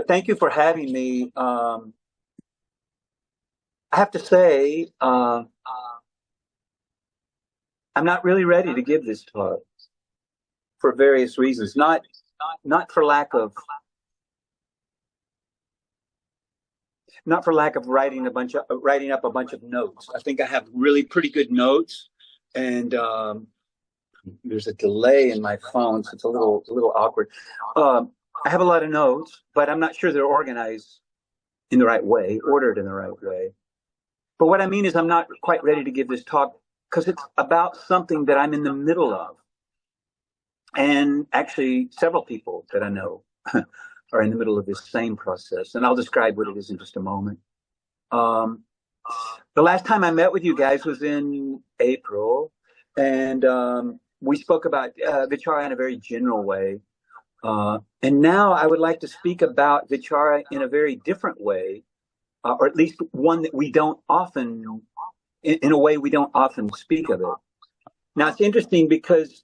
Thank you for having me. I have to say, I'm not really ready to give this talk for various reasons. Not for lack of not for lack of writing up a bunch of notes. I think I have really pretty good notes, and there's a delay in my phone, so it's a little awkward. I have a lot of notes, but I'm not sure they're organized in the right way, ordered in the right way. But what I mean is I'm not quite ready to give this talk because it's about something that I'm in the middle of. And actually, several people that I know are in the middle of this same process. And I'll describe what it is in just a moment. The last time I met with you guys was in April, and we spoke about Vichara in a very general way. And now I would like to speak about Vichara in a very different way, or at least one that we don't often, in a way we don't often speak of it. Now it's interesting because,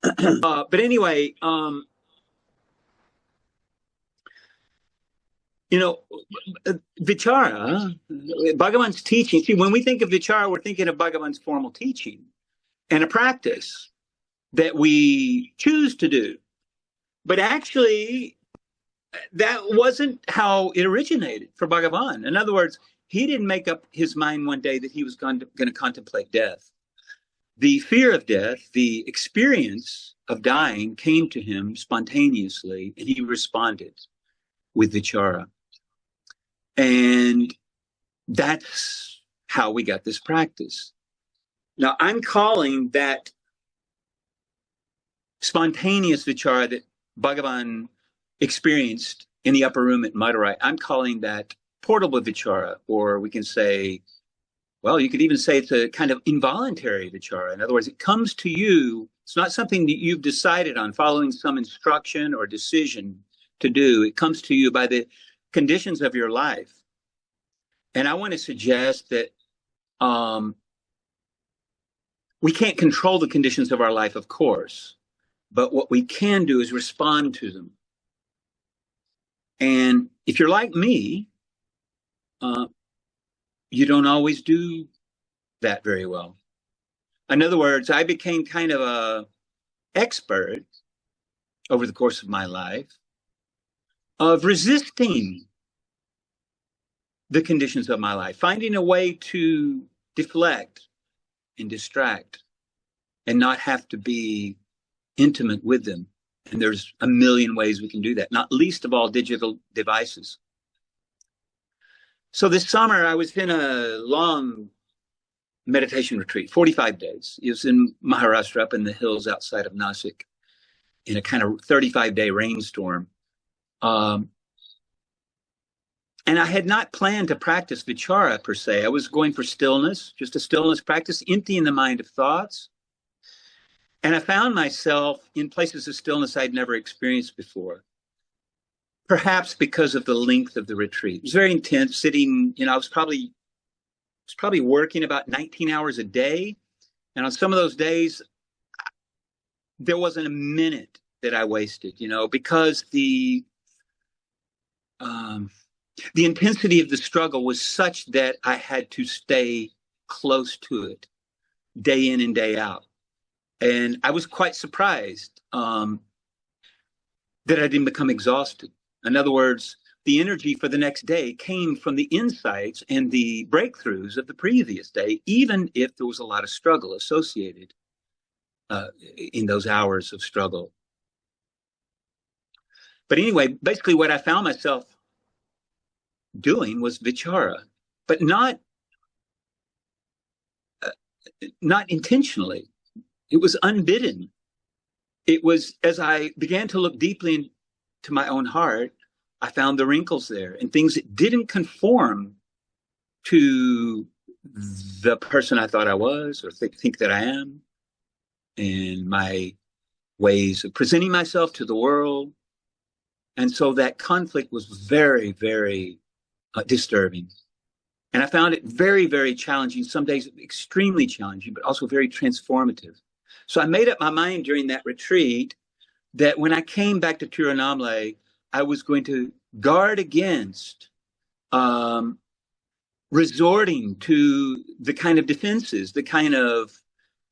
but anyway, Vichara, Bhagavan's teaching. See, when we think of Vichara, we're thinking of Bhagavan's formal teaching and a practice that we choose to do. But actually, that wasn't how it originated for Bhagavan. In other words, he didn't make up his mind one day that he was going to contemplate death. The fear of death, the experience of dying came to him spontaneously, and he responded with Vichara. And that's how we got this practice. Now, I'm calling that spontaneous Vichara that Bhagavan experienced in the upper room at Madurai, I'm calling that portable Vichara, or we can say, well, you could even say it's a kind of involuntary Vichara. In other words, it comes to you. It's not something that you've decided on following some instruction or decision to do. It comes to you by the conditions of your life. And I want to suggest that we can't control the conditions of our life, of course, but what we can do is respond to them. And if you're like me, you don't always do that very well. In other words, I became kind of an expert over the course of my life of resisting the conditions of my life, finding a way to deflect and distract and not have to be intimate with them. And there's a million ways we can do that, not least of all digital devices. So this summer, I was in a long meditation retreat, 45 days. It was in Maharashtra, up in the hills outside of Nasik, in a kind of 35-day rainstorm. And I had not planned to practice Vichara per se. I was going for stillness, just a stillness practice, emptying the mind of thoughts. And I found myself in places of stillness I'd never experienced before, perhaps because of the length of the retreat. It was very intense, sitting, I was probably working about 19 hours a day. And on some of those days, there wasn't a minute that I wasted, because the intensity of the struggle was such that I had to stay close to it day in and day out. And I was quite surprised that I didn't become exhausted. In other words, the energy for the next day came from the insights and the breakthroughs of the previous day, even if there was a lot of struggle associated in those hours of struggle. But anyway, basically what I found myself doing was Vichara, but not intentionally. It was unbidden. It was, as I began to look deeply into my own heart, I found the wrinkles there and things that didn't conform to the person I thought I was or think that I am, and my ways of presenting myself to the world. And so that conflict was very, very disturbing. And I found it very, very challenging, some days extremely challenging, but also very transformative. So I made up my mind during that retreat that when I came back to Tirunamala, I was going to guard against resorting to the kind of defenses, the kind of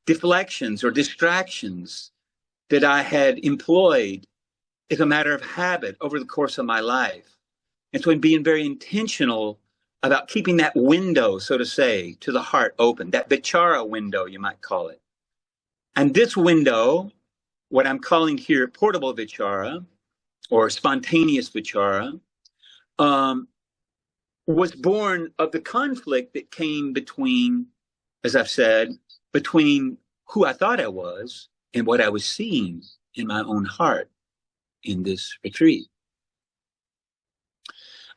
deflections or distractions that I had employed as a matter of habit over the course of my life. And so I'm being very intentional about keeping that window, so to say, to the heart open, that vichara window, you might call it. And this window, what I'm calling here portable vichara or spontaneous vichara, was born of the conflict that came between, as I've said, between who I thought I was and what I was seeing in my own heart in this retreat.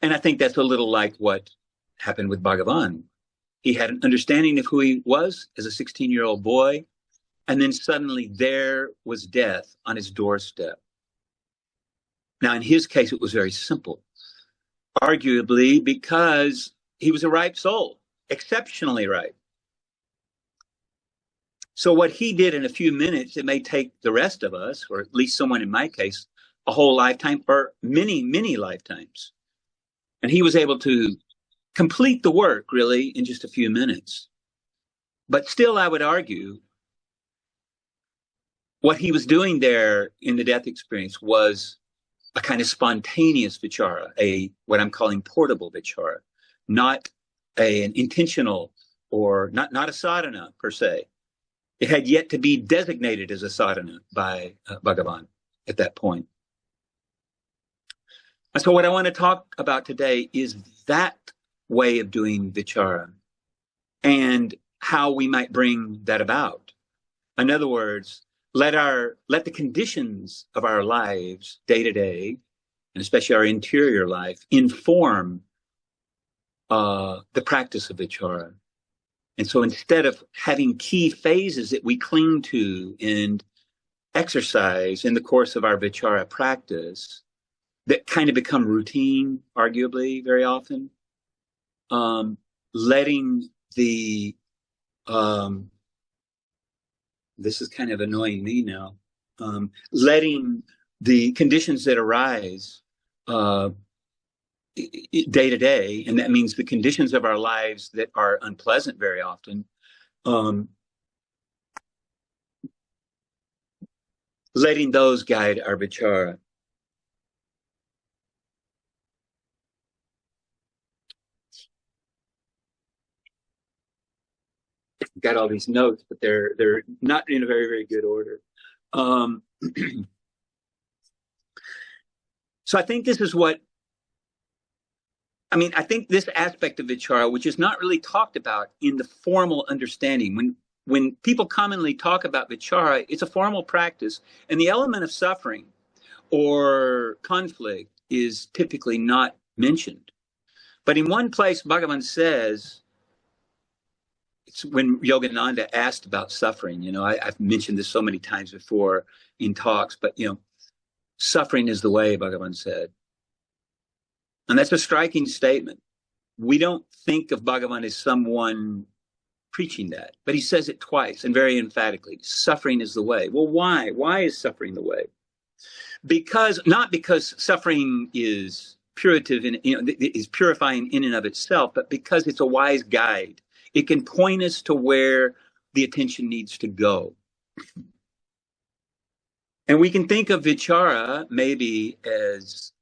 And I think that's a little like what happened with Bhagavan. He had an understanding of who he was as a 16-year-old boy, and then suddenly there was death on his doorstep. Now, in his case, it was very simple, arguably because he was a ripe soul, exceptionally ripe. So what he did in a few minutes, it may take the rest of us, or at least someone in my case, a whole lifetime or many, many lifetimes. And he was able to complete the work, really, in just a few minutes. But still, I would argue, what he was doing there in the death experience was a kind of spontaneous vichara, what I'm calling portable vichara, not an intentional or not a sadhana per se. It had yet to be designated as a sadhana by Bhagavan at that point. And so what I want to talk about today is that way of doing vichara and how we might bring that about. In other words, let the conditions of our lives day to day, and especially our interior life, inform the practice of vichara. And so instead of having key phases that we cling to and exercise in the course of our vichara practice that kind of become routine, arguably, very often, letting the this is kind of annoying me now, letting the conditions that arise day to day, and that means the conditions of our lives that are unpleasant very often, letting those guide our vichara. I've got all these notes, but they're not in a very, very good order. So I think this is I think this aspect of vichara, which is not really talked about in the formal understanding, when people commonly talk about vichara, it's a formal practice, and the element of suffering or conflict is typically not mentioned. But in one place, Bhagavan says, it's when Yogananda asked about suffering, I've mentioned this so many times before in talks, but, suffering is the way, Bhagavan said. And that's a striking statement. We don't think of Bhagavan as someone preaching that, but he says it twice and very emphatically. Suffering is the way. Well, why? Why is suffering the way? Not because suffering is purative and is purifying in and of itself, but because it's a wise guide. It can point us to where the attention needs to go. And we can think of vichara maybe as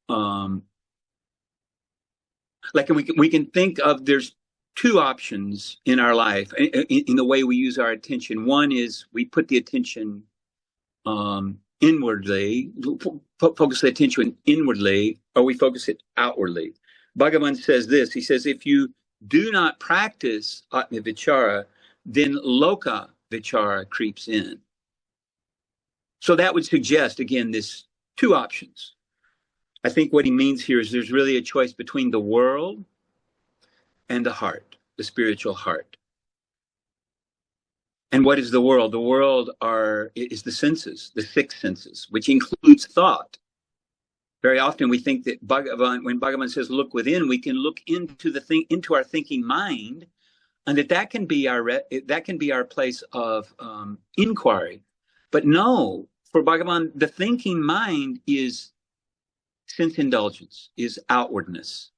we can think of there's two options in our life in the way we use our attention. One is we put the attention inwardly, focus the attention inwardly, or we focus it outwardly. Bhagavan says this. He says, if you do not practice Atma Vichara, then Loka Vichara creeps in. So that would suggest, again, this two options. I think what he means here is there's really a choice between the world and the heart, the spiritual heart. And what is the world? The world is the senses, the six senses, which includes thought. Very often we think that when Bhagavan says look within, we can look into our thinking mind, and that can be our place of inquiry. But no, for Bhagavan, the thinking mind is sense indulgence, is outwardness.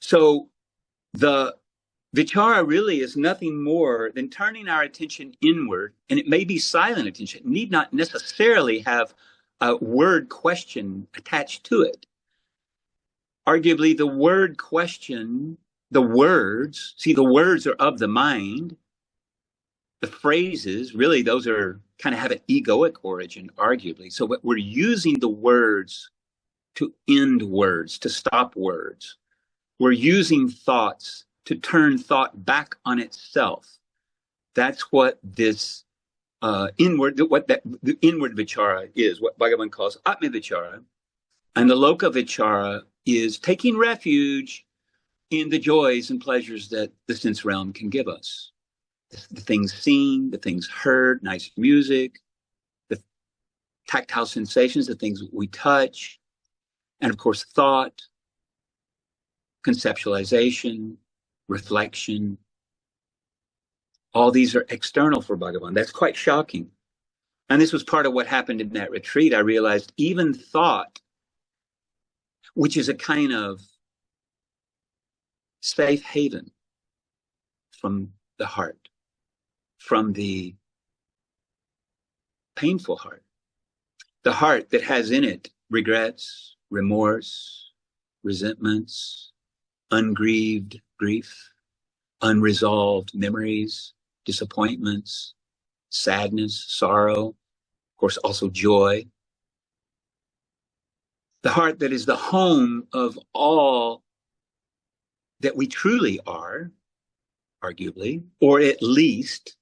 So the vichara really is nothing more than turning our attention inward, and it may be silent attention. It need not necessarily have a word question attached to it. Arguably, the word question, the words are of the mind. The phrases, really, those are kind of have an egoic origin, arguably. So we're using the words to end words, to stop words. We're using thoughts to turn thought back on itself. That's what this the inward vichara is, what Bhagavan calls Atma Vichara. And the Loka Vichara is taking refuge in the joys and pleasures that the sense realm can give us. The things seen, the things heard, nice music, the tactile sensations, the things we touch, and of course, thought, conceptualization, reflection. All these are external for Bhagavan. That's quite shocking. And this was part of what happened in that retreat. I realized even thought, which is a kind of safe haven from the heart, from the painful heart, the heart that has in it regrets, remorse, resentments, ungrieved grief, unresolved memories, disappointments, sadness, sorrow, of course, also joy. The heart that is the home of all that we truly are, arguably, or at least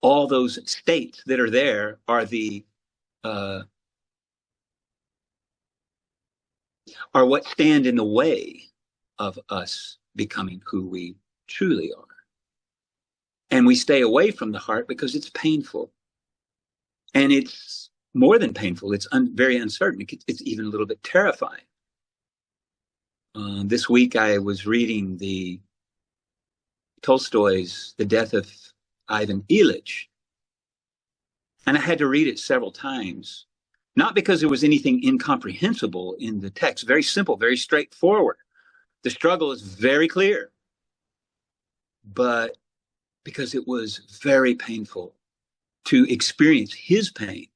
all those states that are there are are what stand in the way of us becoming who we truly are. And we stay away from the heart because it's painful. And it's more than painful. It's very uncertain. It's even a little bit terrifying. This week I was reading Tolstoy's The Death of Ivan Ilyich. And I had to read it several times. Not because there was anything incomprehensible in the text. Very simple, very straightforward. The struggle is very clear. But because it was very painful to experience his pain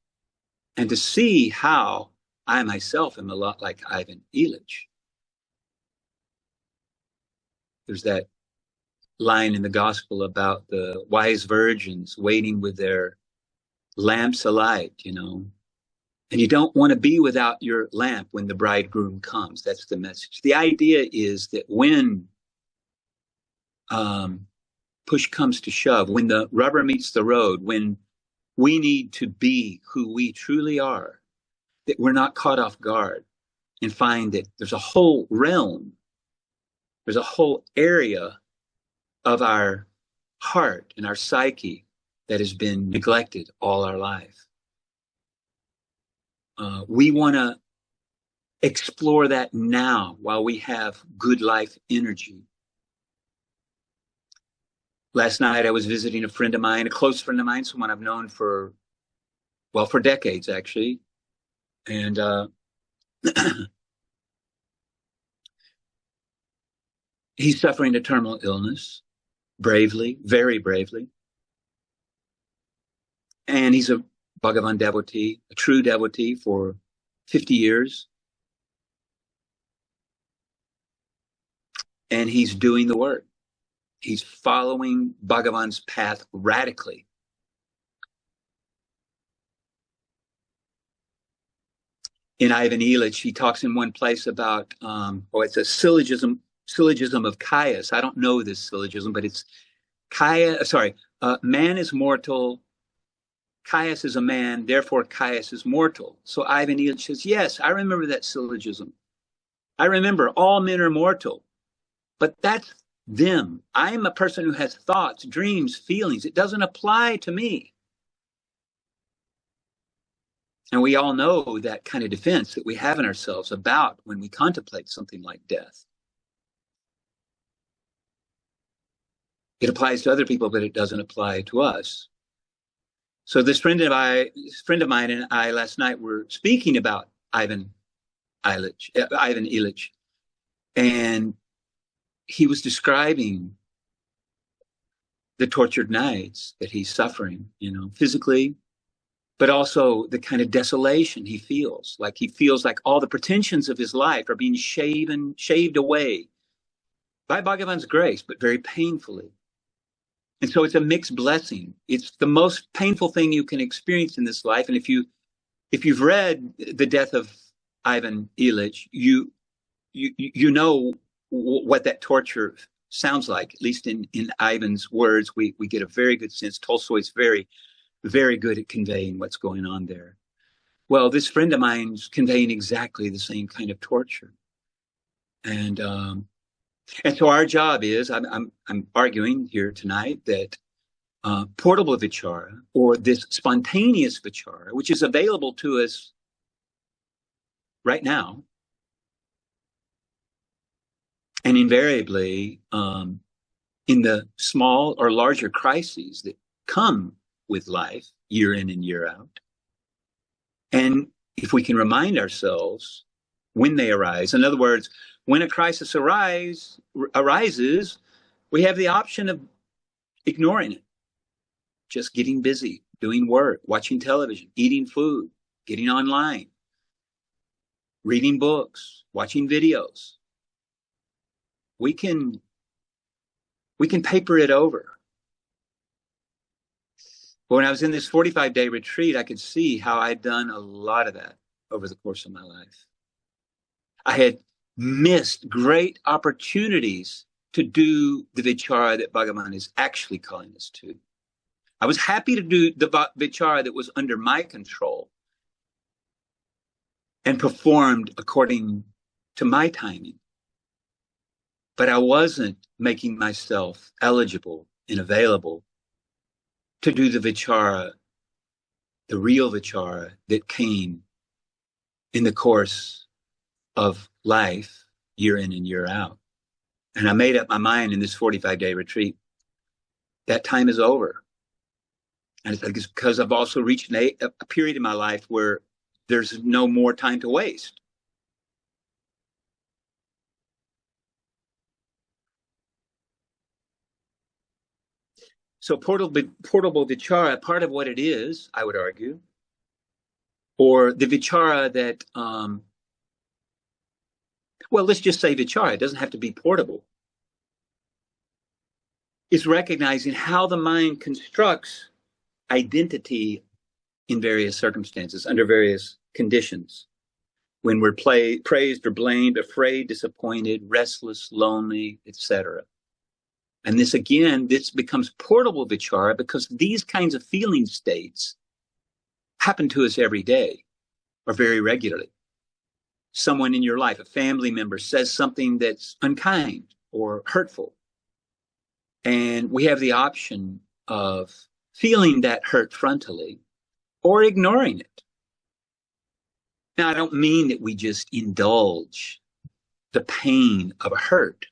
and to see how I myself am a lot like Ivan Ilyich. There's that line in the gospel about the wise virgins waiting with their lamps alight, and you don't want to be without your lamp when the bridegroom comes. That's the message. The idea is that when push comes to shove, when the rubber meets the road, when we need to be who we truly are, that we're not caught off guard and find that there's a whole realm, there's a whole area of our heart and our psyche that has been neglected all our life. We want to explore that now while we have good life energy. Last night I was visiting a friend of mine, a close friend of mine, someone I've known for decades actually. And he's suffering a terminal illness, bravely, very bravely. And he's a Bhagavan devotee, a true devotee for 50 years. And he's doing the work. He's following Bhagavan's path radically. In Ivan Ilyich, he talks in one place about, it's a syllogism of Caius. I don't know this syllogism, but it's man is mortal, Caius is a man, therefore Caius is mortal. So Ivan Ilyich says, yes, I remember that syllogism. I remember all men are mortal, but that's them. I'm a person who has thoughts, dreams, feelings. It doesn't apply to me. And we all know that kind of defense that we have in ourselves about when we contemplate something like death. It applies to other people, but it doesn't apply to us. So this friend of mine and I last night were speaking about Ivan Illich, and he was describing the tortured nights that he's suffering, physically, but also the kind of desolation he feels. Like he feels like all the pretensions of his life are being shaved away by Bhagavan's grace, but very painfully. And so it's a mixed blessing. It's the most painful thing you can experience in this life. And if you've read The Death of Ivan Illich, you know what that torture sounds like. At least in Ivan's words, we get a very good sense. Tolstoy's very, very good at conveying what's going on there. Well, this friend of mine's conveying exactly the same kind of torture. And so our job is, I'm arguing here tonight that portable vichara, or this spontaneous vichara, which is available to us right now, and invariably in the small or larger crises that come with life year in and year out. And if we can remind ourselves when they arise, in other words, when a crisis arises, we have the option of ignoring it, just getting busy, doing work, watching television, eating food, getting online, reading books, watching videos. We can paper it over. But when I was in this 45-day retreat, I could see how I'd done a lot of that over the course of my life. I had missed great opportunities to do the vichara that Bhagavan is actually calling us to. I was happy to do the vichara that was under my control and performed according to my timing. But I wasn't making myself eligible and available to do the vichara, the real vichara that came in the course of life, year in and year out. And I made up my mind in this 45-day retreat, that time is over. And it's because I've also reached a period in my life where there's no more time to waste. So portable vichara, part of what it is, I would argue, or the vichara that, well, let's just say vichara, it doesn't have to be portable, is recognizing how the mind constructs identity in various circumstances, under various conditions. When we're praised or blamed, afraid, disappointed, restless, lonely, etc. And this becomes portable vichara because these kinds of feeling states happen to us every day or very regularly. Someone in your life, a family member, says something that's unkind or hurtful. And we have the option of feeling that hurt frontally or ignoring it. Now, I don't mean that we just indulge the pain of a hurt,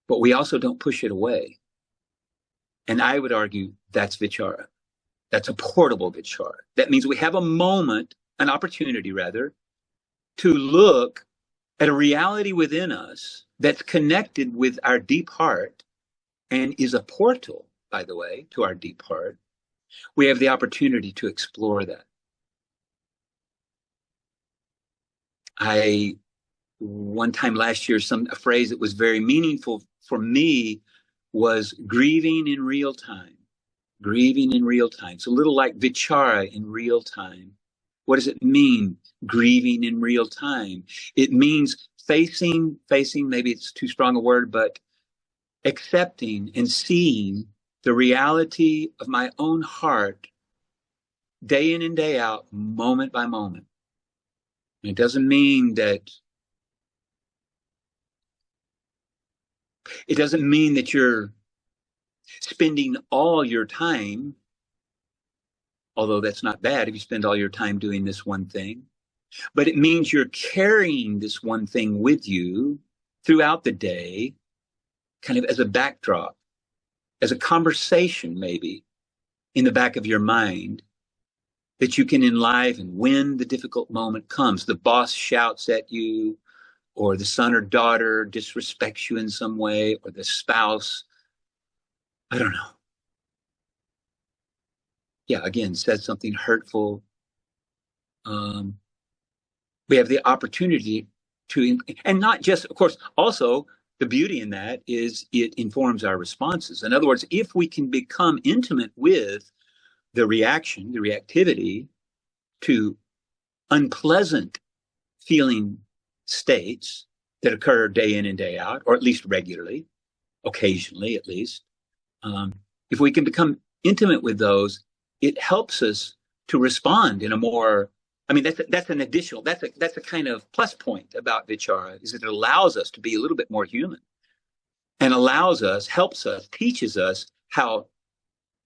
but we also don't push it away. And I would argue that's vichara. That's a portable vichara. That means we have a moment, an opportunity rather, to look at a reality within us that's connected with our deep heart and is a portal, by the way, to our deep heart. We have the opportunity to explore that. One time last year, a phrase that was very meaningful for me was grieving in real time. Grieving in real time. It's a little like vichara in real time. What does it mean, grieving in real time? It means facing, maybe it's too strong a word, but accepting and seeing the reality of my own heart day in and day out, moment by moment. And it doesn't mean that you're spending all your time, although that's not bad if you spend all your time doing this one thing, but it means you're carrying this one thing with you throughout the day, kind of as a backdrop, as a conversation maybe in the back of your mind that you can enliven when the difficult moment comes. The boss shouts at you, or the son or daughter disrespects you in some way, or the spouse, I don't know. Yeah, again, said something hurtful. We have the opportunity to, and not just, of course, also the beauty in that is it informs our responses. In other words, if we can become intimate with the reaction, the reactivity to unpleasant feeling states that occur day in and day out, or at least regularly, occasionally at least, if we can become intimate with those, it helps us to respond in a more, I mean, that's an additional, that's a kind of plus point about Vichara, is that it allows us to be a little bit more human, and allows us, helps us, teaches us how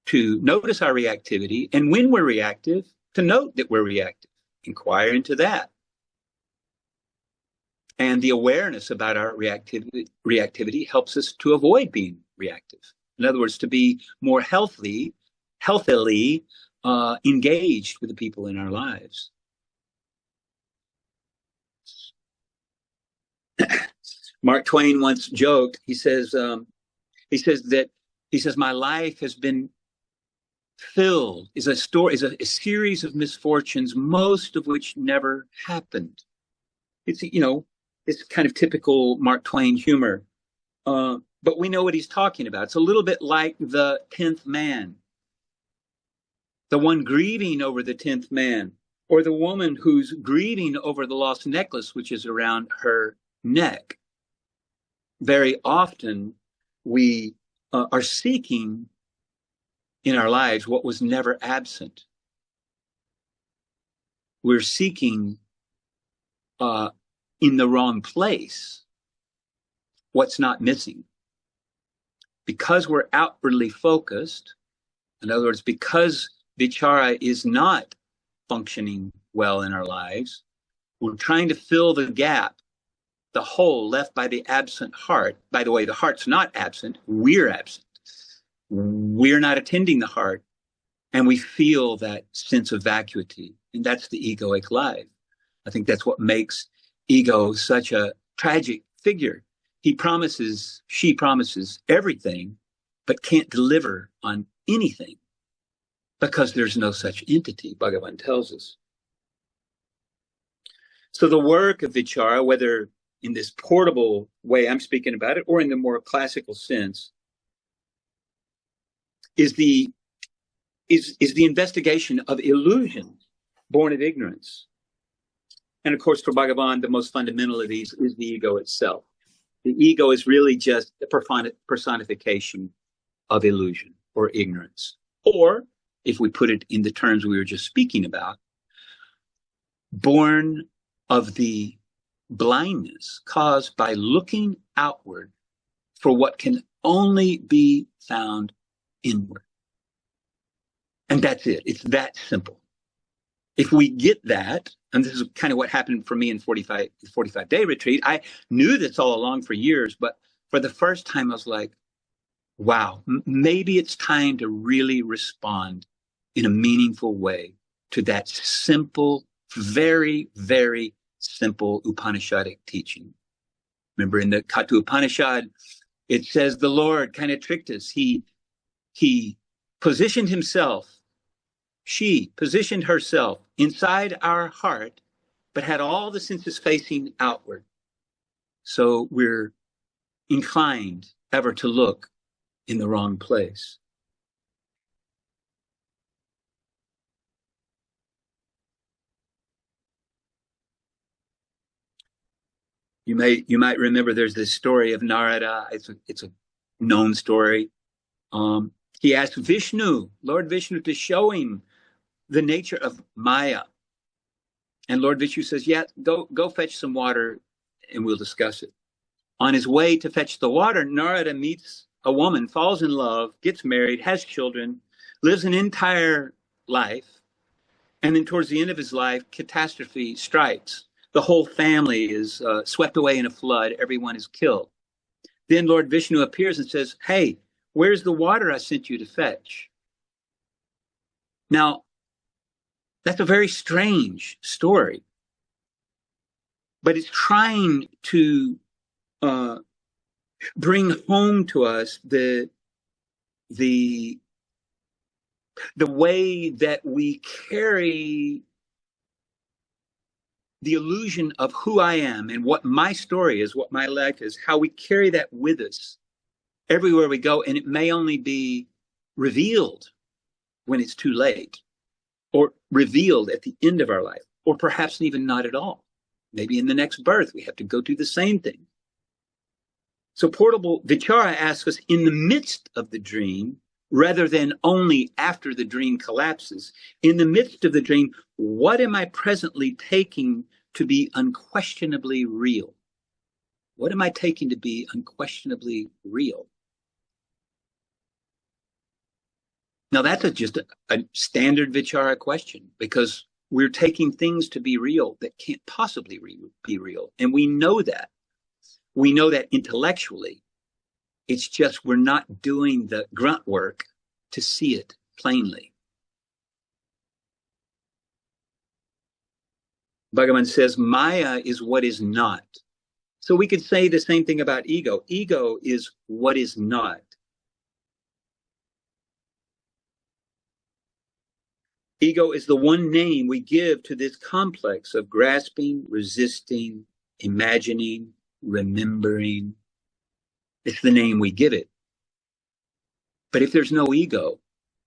to notice our reactivity, and when we're reactive, to note that we're reactive, inquire into that. And the awareness about our reactivity helps us to avoid being reactive. In other words, to be more healthily engaged with the people in our lives. Mark Twain once joked. He says my life has been filled, is a series of misfortunes, most of which never happened. It's it's kind of typical Mark Twain humor, but we know what he's talking about. It's a little bit like the 10th man, the one grieving over the 10th man, or the woman who's grieving over the lost necklace which is around her neck. Very often we are seeking in our lives what was never absent. We're seeking in the wrong place what's not missing. Because we're outwardly focused, in other words, because Vichara is not functioning well in our lives, we're trying to fill the gap, the hole left by the absent heart. By the way, the heart's not absent, we're absent. We're not attending the heart, and we feel that sense of vacuity, and that's the egoic life. I think that's what makes ego such a tragic figure. She promises everything, but can't deliver on anything because there's no such entity, Bhagavan tells us. So the work of Vichara, whether in this portable way I'm speaking about it, or in the more classical sense, is the investigation of illusion born of ignorance. And of course, for Bhagavan, the most fundamental of these is the ego itself. The ego is really just the personification of illusion or ignorance. Or, if we put it in the terms we were just speaking about, born of the blindness caused by looking outward for what can only be found inward. And that's it. It's that simple. If we get that, and this is kind of what happened for me in 45-day retreat, I knew this all along for years, but for the first time I was like, wow, maybe it's time to really respond in a meaningful way to that simple, very, very simple Upanishadic teaching. Remember in the Katha Upanishad, it says the Lord kind of tricked us. He positioned himself, she positioned herself inside our heart, but had all the senses facing outward. So we're inclined ever to look in the wrong place. You might remember there's this story of Narada. It's a known story. He asked Vishnu, Lord Vishnu, to show him the nature of Maya. And Lord Vishnu says, yeah, go fetch some water and we'll discuss it. On his way to fetch the water, Narada meets a woman, falls in love, gets married, has children, lives an entire life. And then towards the end of his life, catastrophe strikes. The whole family is swept away in a flood. Everyone is killed. Then Lord Vishnu appears and says, hey, where's the water I sent you to fetch? Now, that's a very strange story, but it's trying to bring home to us the way that we carry the illusion of who I am and what my story is, what my life is, how we carry that with us everywhere we go. And it may only be revealed when it's too late, or revealed at the end of our life, or perhaps even not at all. Maybe in the next birth, we have to go through the same thing. So portable vichara asks us in the midst of the dream, rather than only after the dream collapses, in the midst of the dream, what am I presently taking to be unquestionably real? What am I taking to be unquestionably real? Now, that's just a standard vichara question, because we're taking things to be real that can't possibly be real. And we know that. We know that intellectually. It's just we're not doing the grunt work to see it plainly. Bhagavan says, Maya is what is not. So we could say the same thing about ego. Ego is what is not. Ego is the one name we give to this complex of grasping, resisting, imagining, remembering. It's the name we give it. But if there's no ego,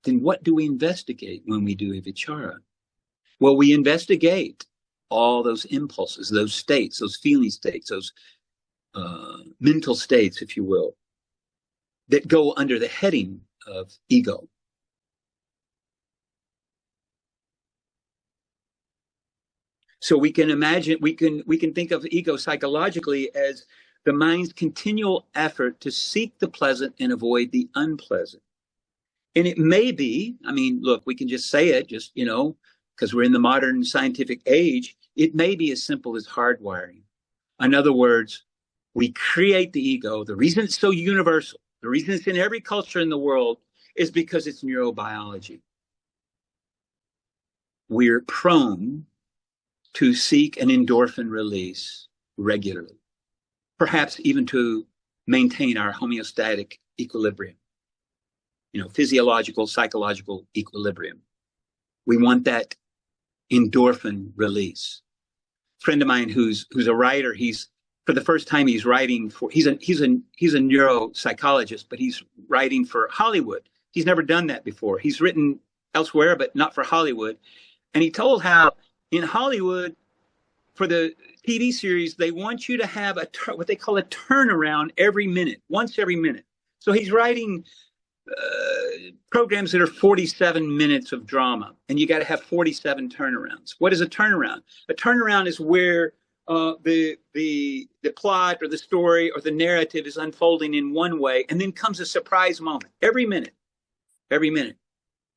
then what do we investigate when we do a vichara? Well, we investigate all those impulses, those states, those feeling states, those mental states, if you will, that go under the heading of ego. So we can imagine, we can think of ego psychologically as the mind's continual effort to seek the pleasant and avoid the unpleasant. And it may be, I mean, look, we can just say it, just, because we're in the modern scientific age, it may be as simple as hardwiring. In other words, we create the ego. The reason it's so universal, the reason it's in every culture in the world, is because it's neurobiology. We're prone to seek an endorphin release regularly, perhaps even to maintain our homeostatic equilibrium, physiological, psychological equilibrium. We want that endorphin release. A friend of mine who's a writer, for the first time he's writing for, he's a neuropsychologist, but he's writing for Hollywood. He's never done that before. He's written elsewhere, but not for Hollywood. And he told how in Hollywood, for the TV series, they want you to have what they call a turnaround every minute, once every minute. So he's writing programs that are 47 minutes of drama, and you got to have 47 turnarounds. What is a turnaround? A turnaround is where the plot or the story or the narrative is unfolding in one way, and then comes a surprise moment every minute.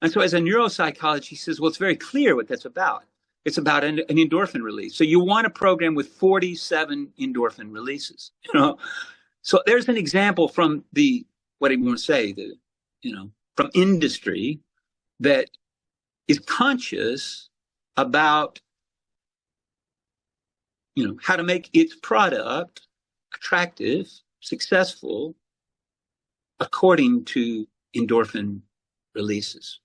And so as a neuropsychologist, he says, well, it's very clear what that's about. It's about an endorphin release. So you want a program with 47 endorphin releases. So there's an example from from industry that is conscious about, how to make its product attractive, successful, according to endorphin releases.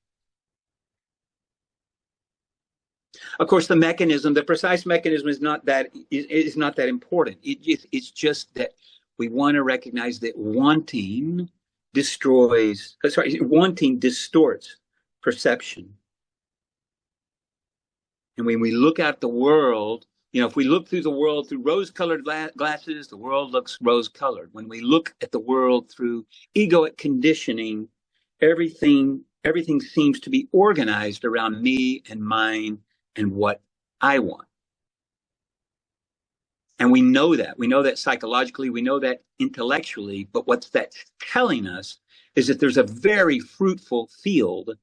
Of course, the precise mechanism is not that important. It's just that we want to recognize that wanting distorts perception. And when we look at the world, if we look through the world through rose-colored glasses, the world looks rose-colored. When we look at the world through egoic conditioning, everything seems to be organized around me and mine and what I want. And we know that psychologically, we know that intellectually, but what that's telling us is that there's a very fruitful field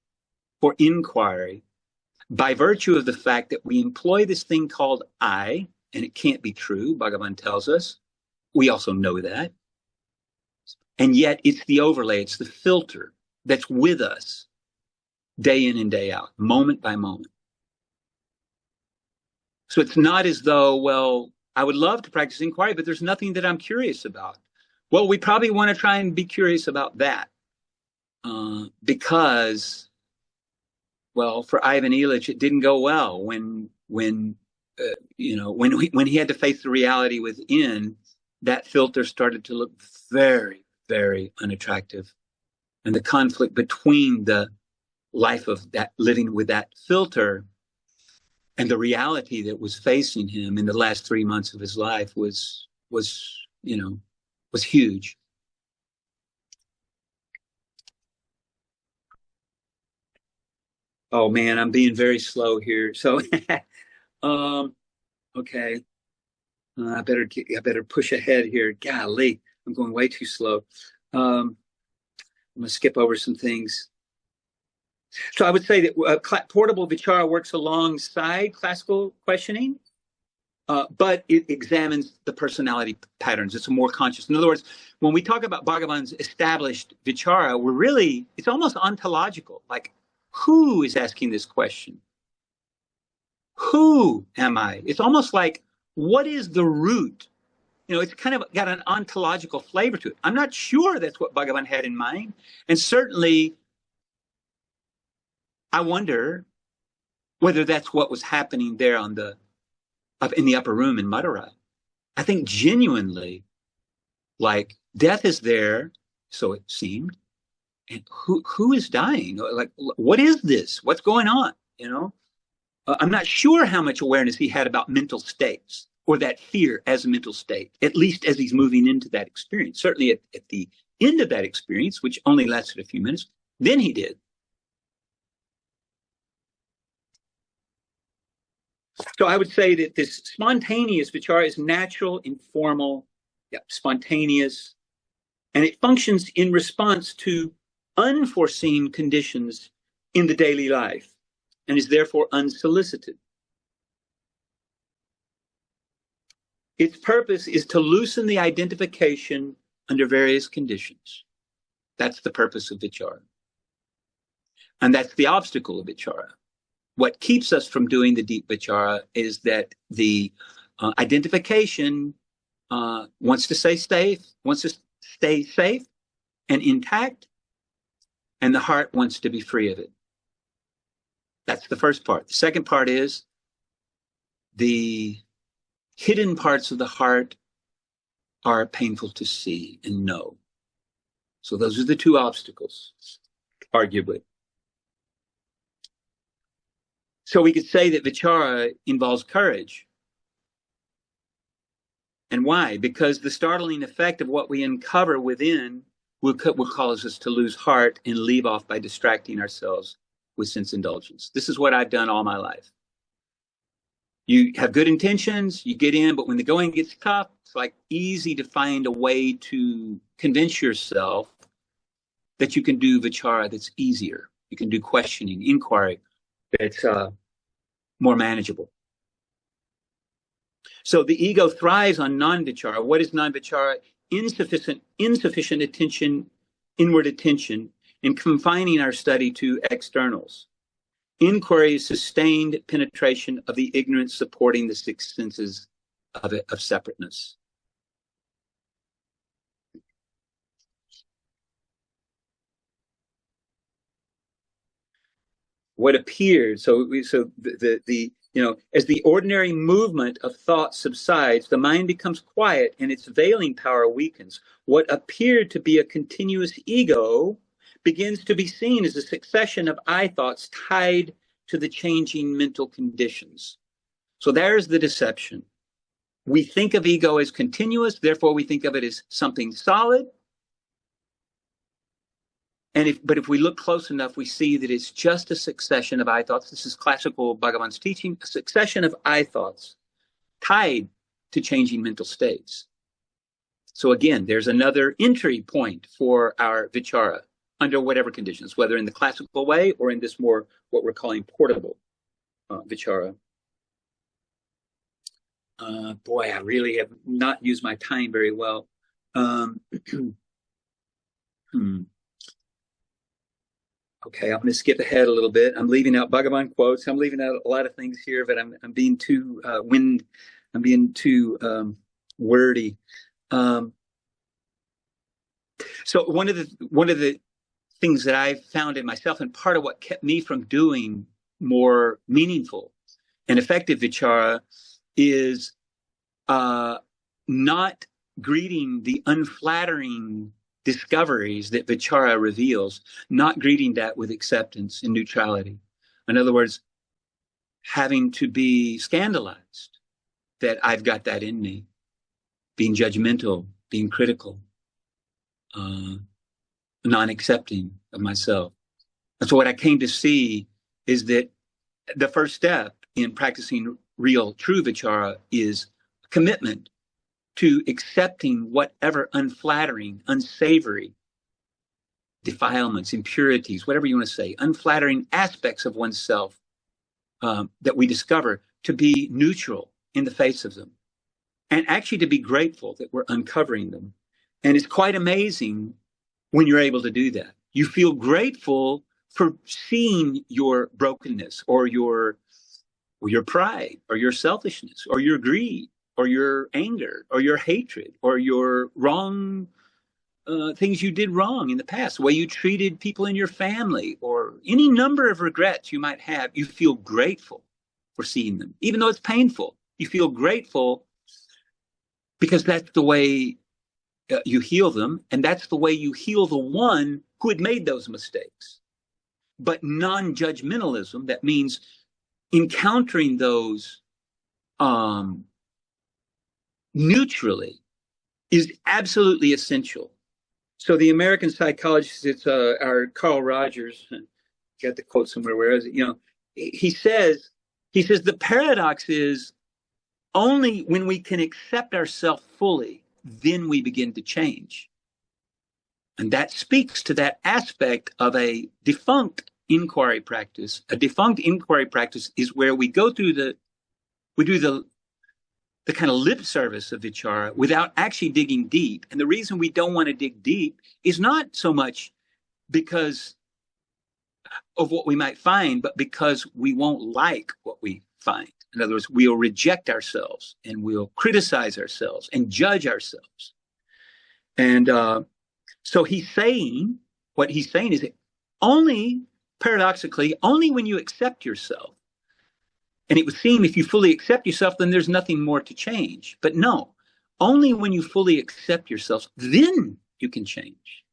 for inquiry by virtue of the fact that we employ this thing called I, and it can't be true, Bhagavan tells us. We also know that. And yet it's the overlay, it's the filter that's with us day in and day out, moment by moment. So it's not as though, well, I would love to practice inquiry, but there's nothing that I'm curious about. Well, we probably want to try and be curious about that because, well, for Ivan Illich, it didn't go well when he had to face the reality within. That filter started to look very, very unattractive, and the conflict between the life of that living with that filter and the reality that was facing him in the last 3 months of his life was huge. Oh man, I'm being very slow here. So, okay, I better push ahead here. Golly, I'm going way too slow. I'm gonna skip over some things. So I would say that portable vichara works alongside classical questioning, but it examines the personality patterns. It's a more conscious. In other words, when we talk about Bhagavan's established vichara, it's almost ontological. Like, who is asking this question? Who am I? It's almost like, what is the root? It's kind of got an ontological flavor to it. I'm not sure that's what Bhagavan had in mind. And certainly, I wonder whether that's what was happening there up in the upper room in Madurai. I think genuinely, like, death is there, so it seemed, and who is dying? Like, what is this? What's going on? I'm not sure how much awareness he had about mental states or that fear as a mental state, at least as he's moving into that experience. Certainly at the end of that experience, which only lasted a few minutes, then he did. So I would say that this spontaneous vichara is natural, informal, spontaneous, and it functions in response to unforeseen conditions in the daily life and is therefore unsolicited. Its purpose is to loosen the identification under various conditions. That's the purpose of vichara. And that's the obstacle of vichara. What keeps us from doing the deep vichara is that the identification wants to stay safe and intact, and the heart wants to be free of it. That's the first part. The second part is the hidden parts of the heart are painful to see and know. So those are the two obstacles, arguably. So we could say that vichara involves courage. And why? Because the startling effect of what we uncover within will cause us to lose heart and leave off by distracting ourselves with sense indulgence. This is what I've done all my life. You have good intentions, you get in, but when the going gets tough, it's like easy to find a way to convince yourself that you can do vichara that's easier. You can do questioning, inquiry that's more manageable. So the ego thrives on non-vichara. What is non-vichara? Insufficient attention, inward attention, and confining our study to externals. Inquiry is sustained penetration of the ignorance supporting the six senses of separateness. What appears, as the ordinary movement of thought subsides, the mind becomes quiet and its veiling power weakens. What appeared to be a continuous ego begins to be seen as a succession of I thoughts tied to the changing mental conditions. So there's the deception. We think of ego as continuous, therefore we think of it as something solid. But if we look close enough, we see that it's just a succession of I thoughts. This is classical Bhagavan's teaching, a succession of I thoughts tied to changing mental states. So again, there's another entry point for our vichara under whatever conditions, whether in the classical way or in this more what we're calling portable vichara. Boy, I really have not used my time very well. Okay, I'm going to skip ahead a little bit. I'm leaving out Bhagavan quotes. I'm leaving out a lot of things here, but I'm being too I'm being too wordy. So one of the things that I found in myself, and part of what kept me from doing more meaningful and effective vichara, is not greeting the unflattering discoveries that vichara reveals, not greeting that with acceptance and neutrality. In other words, having to be scandalized that I've got that in me, being judgmental, being critical, non-accepting of myself. And so what I came to see is that the first step in practicing real, true vichara is commitment to accepting whatever unflattering, unsavory defilements, impurities, whatever you want to say, unflattering aspects of oneself that we discover, to be neutral in the face of them, and actually to be grateful that we're uncovering them. And it's quite amazing when you're able to do that. You feel grateful for seeing your brokenness or your pride or your selfishness or your greed or your anger or your hatred or your wrong things you did wrong in the past, the way you treated people in your family, or any number of regrets you might have. You feel grateful for seeing them, even though it's painful. You feel grateful because that's the way you heal them, and that's the way you heal the one who had made those mistakes. But non-judgmentalism, that means encountering those neutrally, is absolutely essential. So the American psychologist, it's our Carl Rogers, got the quote somewhere, where is it? He says the paradox is only when we can accept ourselves fully, then we begin to change. And that speaks to that aspect of a defunct inquiry practice. A defunct inquiry practice is where we do the kind of lip service of vichara without actually digging deep. And the reason we don't want to dig deep is not so much because of what we might find, but because we won't like what we find. In other words, we'll reject ourselves and we'll criticize ourselves and judge ourselves. And so what he's saying is that paradoxically, only when you accept yourself, and it would seem if you fully accept yourself, then there's nothing more to change. But no, only when you fully accept yourself, then you can change.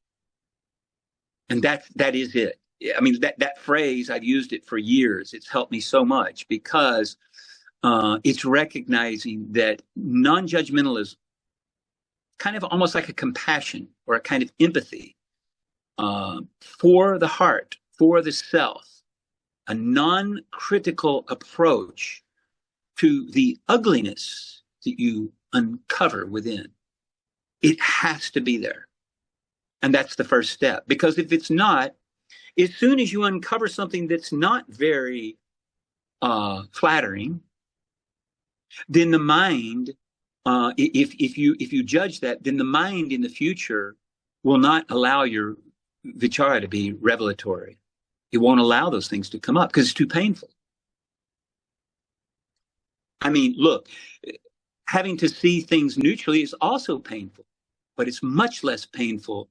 And that is it. I mean, that phrase, I've used it for years. It's helped me so much because it's recognizing that non-judgmentalism, kind of almost like a compassion or a kind of empathy for the heart, for the self, a non-critical approach to the ugliness that you uncover within. It has to be there. And that's the first step. Because if it's not, as soon as you uncover something that's not very flattering, then the mind, if you judge that, then the mind in the future will not allow your vichara to be revelatory. It won't allow those things to come up because it's too painful. I mean, look, having to see things neutrally is also painful, but it's much less painful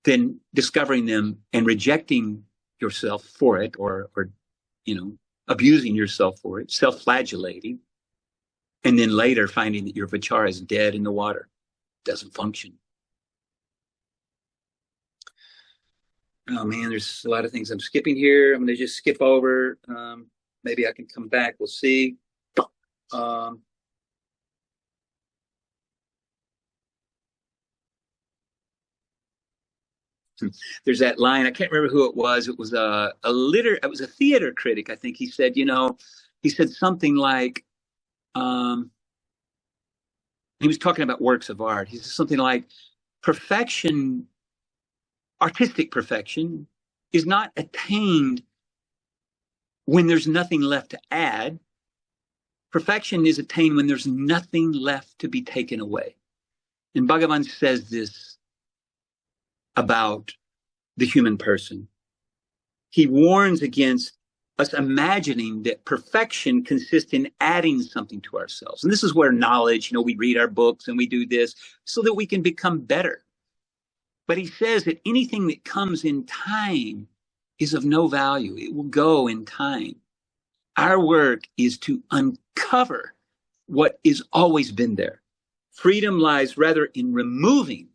than discovering them and rejecting yourself for it, or abusing yourself for it, self-flagellating, and then later finding that your vichara is dead in the water, doesn't function. Oh man, there's a lot of things I'm skipping here. I'm going to just skip over. Maybe I can come back. We'll see. There's that line. I can't remember who it was. It was it was a theater critic. I think he said, he said something like, he was talking about works of art. He said something like, perfection, artistic perfection, is not attained when there's nothing left to add. Perfection is attained when there's nothing left to be taken away. And Bhagavan says this about the human person. he warns against us imagining that perfection consists in adding something to ourselves. And this is where knowledge, we read our books and we do this so that we can become better. But he says that anything that comes in time is of no value. It will go in time. Our work is to uncover what has always been there. Freedom lies rather in removing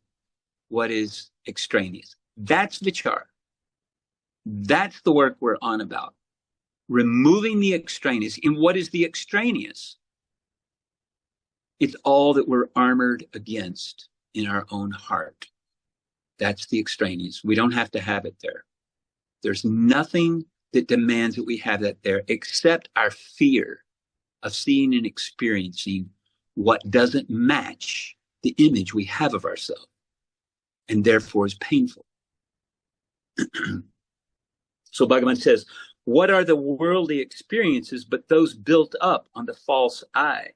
what is extraneous. That's Vichara. That's the work we're on about. Removing the extraneous. And what is the extraneous? It's all that we're armored against in our own heart. That's the extraneous. We don't have to have it there. There's nothing that demands that we have that there except our fear of seeing and experiencing what doesn't match the image we have of ourselves and therefore is painful. So Bhagavan says, what are the worldly experiences but those built up on the false I?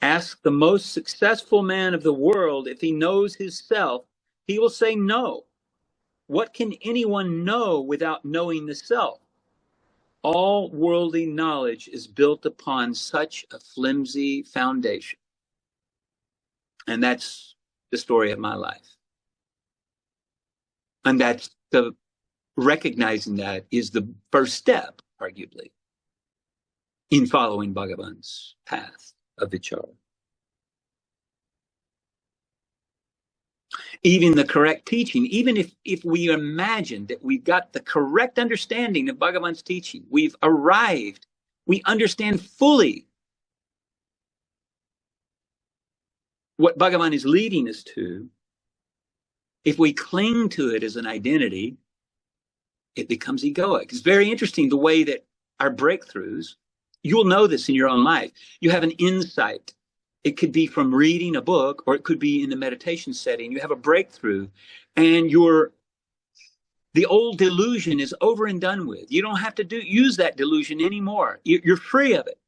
Ask the most successful man of the world if he knows his self. He will say no. What can anyone know without knowing the self? All worldly knowledge is built upon such a flimsy foundation. And that's the story of my life. And that's the recognizing that is the first step, arguably, in following Bhagavan's path of Vichara. Even the correct teaching, even if we imagine that we've got the correct understanding of Bhagavan's teaching, we've arrived, we understand fully what Bhagavan is leading us to, if we cling to it as an identity, it becomes egoic. It's very interesting the way that our breakthroughs, you'll know this in your own life. You have an insight. It could be from reading a book, or it could be in the meditation setting. You have a breakthrough, and the old delusion is over and done with. You don't have to use that delusion anymore. You're free of it.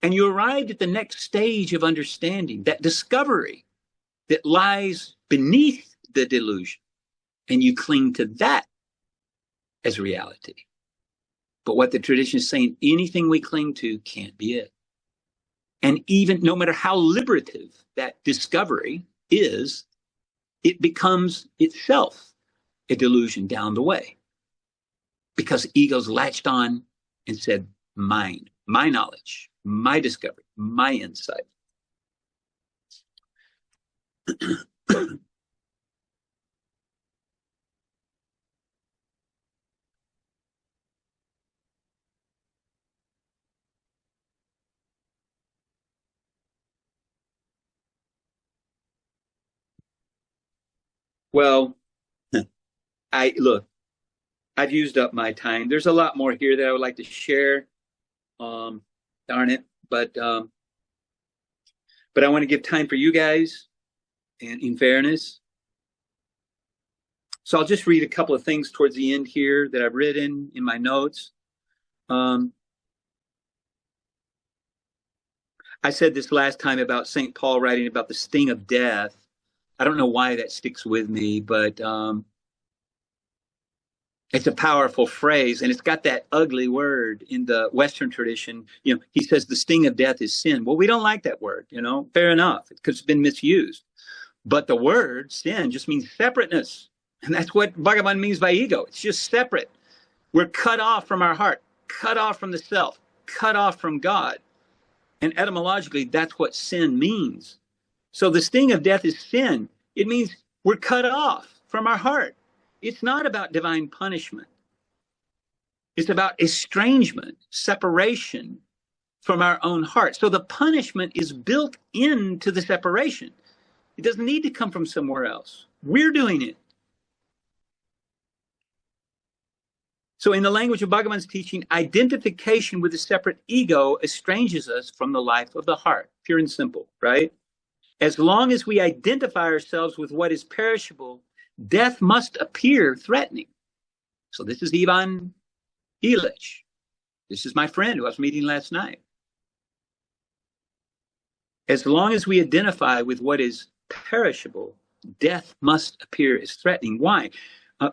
And you arrived at the next stage of understanding, that discovery that lies beneath the delusion. And you cling to that as reality. But what the tradition is saying, anything we cling to can't be it. And even no matter how liberative that discovery is, it becomes itself a delusion down the way. Because ego's latched on and said, mine, my knowledge, my discovery, my insight. Well, I've used up my time. There's a lot more here that I would like to share. Darn it. But I want to give time for you guys, and in fairness. So I'll just read a couple of things towards the end here that I've written in my notes. I said this last time about St. Paul writing about the sting of death. I don't know why that sticks with me, but it's a powerful phrase, and it's got that ugly word in the Western tradition. He says the sting of death is sin. Well, we don't like that word, fair enough, because it's been misused. But the word sin just means separateness. And that's what Bhagavan means by ego. It's just separate. We're cut off from our heart, cut off from the self, cut off from God. And etymologically, that's what sin means. So the sting of death is sin. It means we're cut off from our heart. It's not about divine punishment. It's about estrangement, separation from our own heart. So the punishment is built into the separation. It doesn't need to come from somewhere else. We're doing it. So in the language of Bhagavan's teaching, identification with a separate ego estranges us from the life of the heart, pure and simple, right? As long as we identify ourselves with what is perishable, death must appear threatening. So this is Ivan Illich. This is my friend who I was meeting last night. As long as we identify with what is perishable, death must appear as threatening. Why?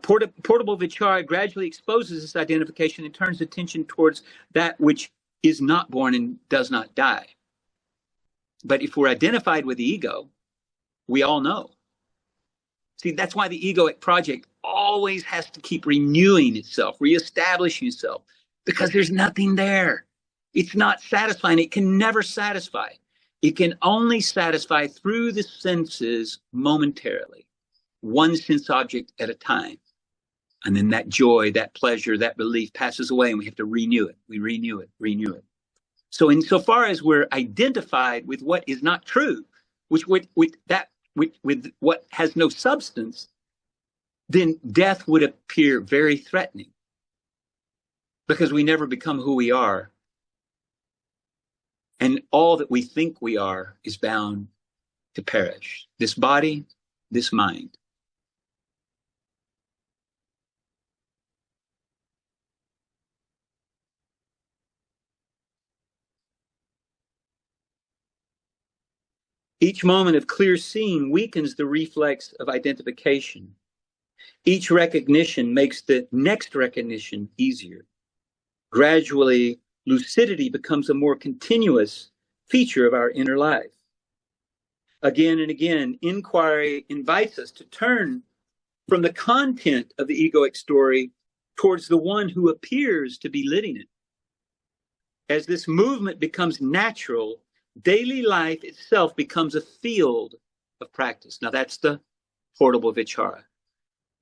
Portable vichara gradually exposes this identification and turns attention towards that which is not born and does not die. But if we're identified with the ego, we all know. See, that's why the egoic project always has to keep renewing itself, reestablishing itself, because there's nothing there. It's not satisfying. It can never satisfy. It can only satisfy through the senses momentarily, one sense object at a time. And then that joy, that pleasure, that relief passes away, and we have to renew it. We renew it, renew it. So insofar as we're identified with what is not true, with what has no substance, then death would appear very threatening, because we never become who we are. And all that we think we are is bound to perish. This body, this mind. Each moment of clear seeing weakens the reflex of identification. Each recognition makes the next recognition easier. Gradually, lucidity becomes a more continuous feature of our inner life. Again and again, inquiry invites us to turn from the content of the egoic story towards the one who appears to be living it. As this movement becomes natural, daily life itself becomes a field of practice. Now that's the portable vichara.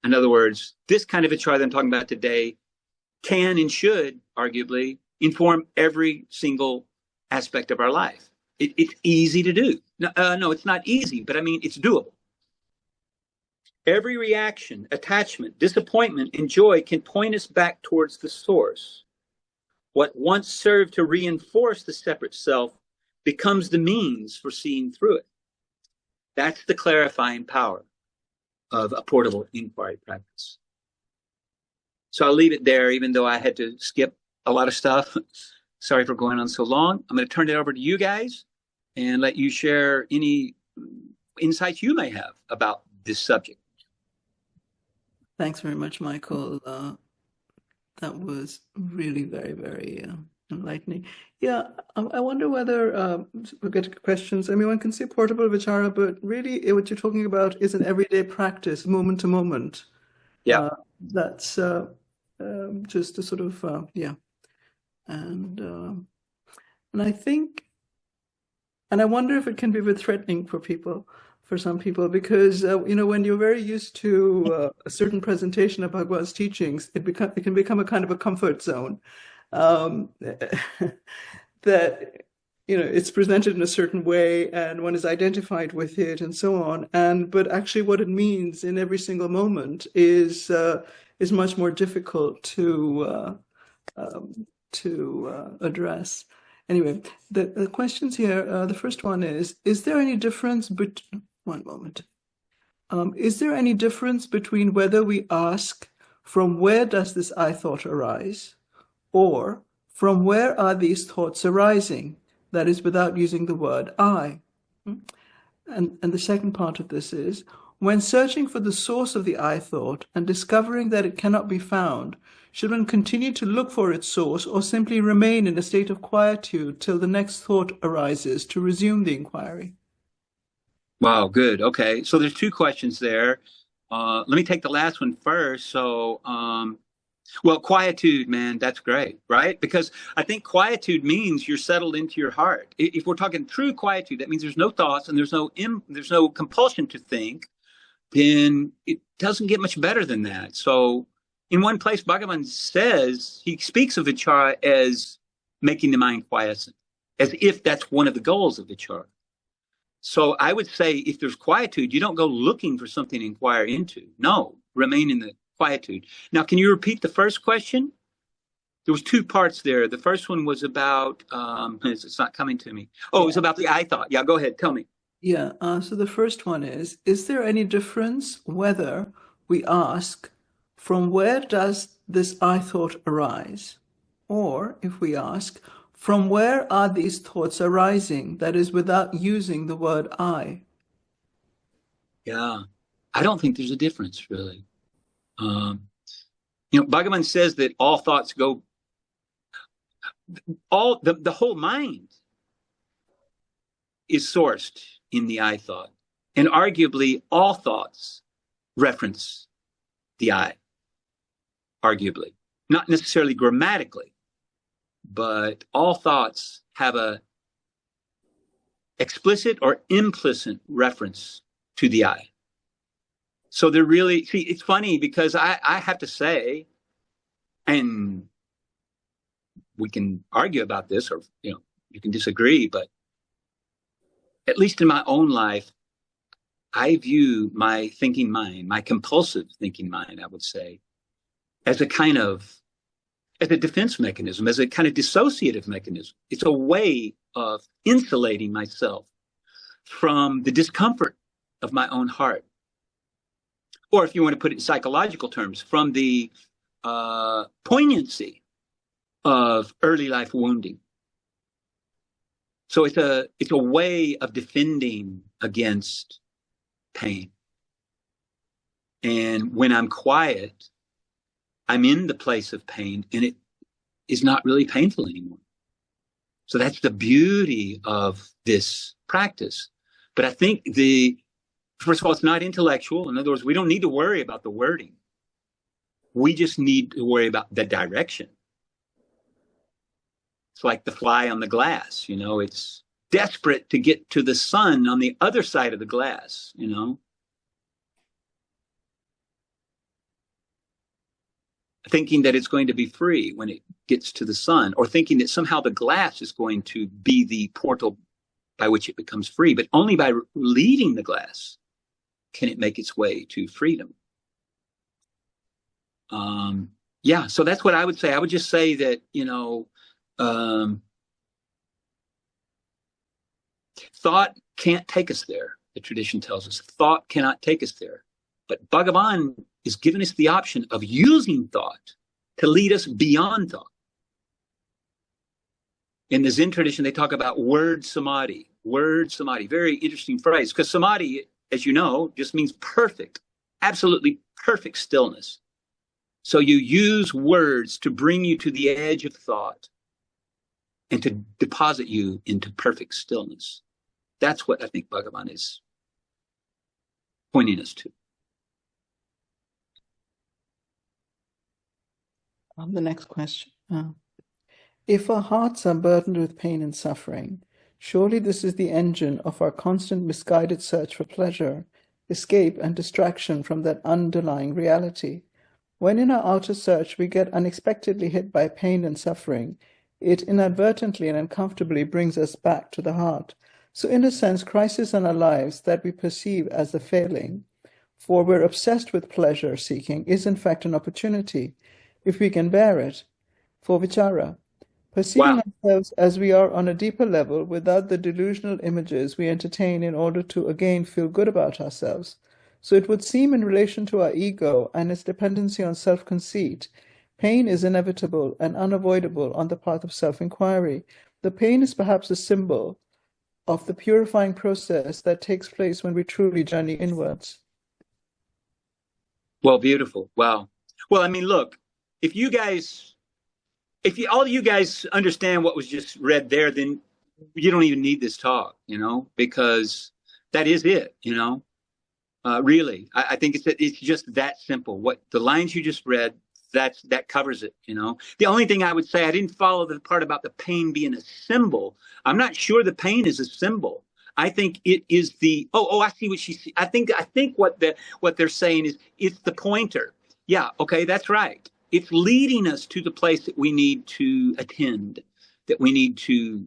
In other words, this kind of vichara that I'm talking about today can and should, arguably, inform every single aspect of our life. It's easy to do. No, it's not easy, but I mean, it's doable. Every reaction, attachment, disappointment, and joy can point us back towards the source. What once served to reinforce the separate self becomes the means for seeing through it. That's the clarifying power of a portable inquiry practice. So I'll leave it there, even though I had to skip a lot of stuff. Sorry for going on so long. I'm going to turn it over to you guys and let you share any insights you may have about this subject. Thanks very much, Michael. That was really very, very enlightening. Yeah, I wonder whether we'll get to questions. I mean, one can say portable vichara, but really what you're talking about is an everyday practice, moment to moment. Yeah. That's just a sort of, yeah. And I think, and I wonder if it can be a bit threatening for people, for some people, because, when you're very used to a certain presentation of Bhagwan's teachings, it can become a kind of a comfort zone. That it's presented in a certain way and one is identified with it and so on, but actually what it means in every single moment is much more difficult to address. Anyway, the questions here, the first one is there any difference one moment. Is there any difference between whether we ask, from where does this I thought arise, or from where are these thoughts arising? That is, without using the word I. And the second part of this is, when searching for the source of the I thought and discovering that it cannot be found, should one continue to look for its source or simply remain in a state of quietude till the next thought arises to resume the inquiry? Wow, good. Okay, so there's two questions there. Let me take the last one first. So, well, quietude, man, that's great, right? Because I think quietude means you're settled into your heart. If we're talking true quietude, that means there's no thoughts and there's no compulsion to think. Then it doesn't get much better than that. So, in one place, Bhagavan says, he speaks of vichara as making the mind quiescent, as if that's one of the goals of vichara. So I would say if there's quietude, you don't go looking for something to inquire into. No, remain in the quietude. Now, can you repeat the first question? There was two parts there. The first one was about, it's not coming to me. Oh, it was about the I thought. Yeah, go ahead. Tell me. Yeah, so the first one is there any difference whether we ask, from where does this I thought arise? Or if we ask, from where are these thoughts arising? That is, without using the word I. Yeah, I don't think there's a difference, really. Bhagavan says that all thoughts go, the whole mind is sourced in the I thought. And arguably, all thoughts reference the I, arguably. Not necessarily grammatically, but all thoughts have a explicit or implicit reference to the I. So they're really, see, it's funny because I have to say, and we can argue about this, or you can disagree, but at least in my own life, I view my thinking mind, my compulsive thinking mind, I would say, as a defense mechanism, as a kind of dissociative mechanism. It's a way of insulating myself from the discomfort of my own heart. Or if you want to put it in psychological terms, from the poignancy of early life wounding. So it's a way of defending against pain. And when I'm quiet, I'm in the place of pain, and it is not really painful anymore. So that's the beauty of this practice. But I think first of all, it's not intellectual. In other words, we don't need to worry about the wording. We just need to worry about the direction. It's like the fly on the glass, it's desperate to get to the sun on the other side of the glass, thinking that it's going to be free when it gets to the sun, or thinking that somehow the glass is going to be the portal by which it becomes free, but only by leading the glass can it make its way to freedom. So that's what I would say. I would just say that, thought can't take us there. The tradition tells us thought cannot take us there. But Bhagavan is giving us the option of using thought to lead us beyond thought. In the Zen tradition, they talk about word samadhi. Word samadhi, very interesting phrase, because samadhi, as you know, just means perfect, absolutely perfect stillness. So you use words to bring you to the edge of thought and to deposit you into perfect stillness. That's what I think Bhagavan is pointing us to. The next question. If our hearts are burdened with pain and suffering, surely this is the engine of our constant misguided search for pleasure, escape, and distraction from that underlying reality. When in our outer search we get unexpectedly hit by pain and suffering, it inadvertently and uncomfortably brings us back to the heart. So in a sense, crisis in our lives that we perceive as the failing, for we're obsessed with pleasure seeking, is in fact an opportunity, if we can bear it, for vichara. Perceiving ourselves as we are on a deeper level without the delusional images we entertain in order to again feel good about ourselves. So it would seem in relation to our ego and its dependency on self-conceit, pain is inevitable and unavoidable on the path of self-inquiry. The pain is perhaps a symbol of the purifying process that takes place when we truly journey inwards. Well, beautiful. Wow. Well, I mean, look, if all you guys understand what was just read there, then you don't even need this talk, because that is it, really. I think it's just that simple. What the lines you just read, that covers it, The only thing I would say, I didn't follow the part about the pain being a symbol. I'm not sure the pain is a symbol. I think it is I see what she sees. I think what they're saying is it's the pointer. Yeah, okay, that's right. It's leading us to the place that we need to attend, that we need to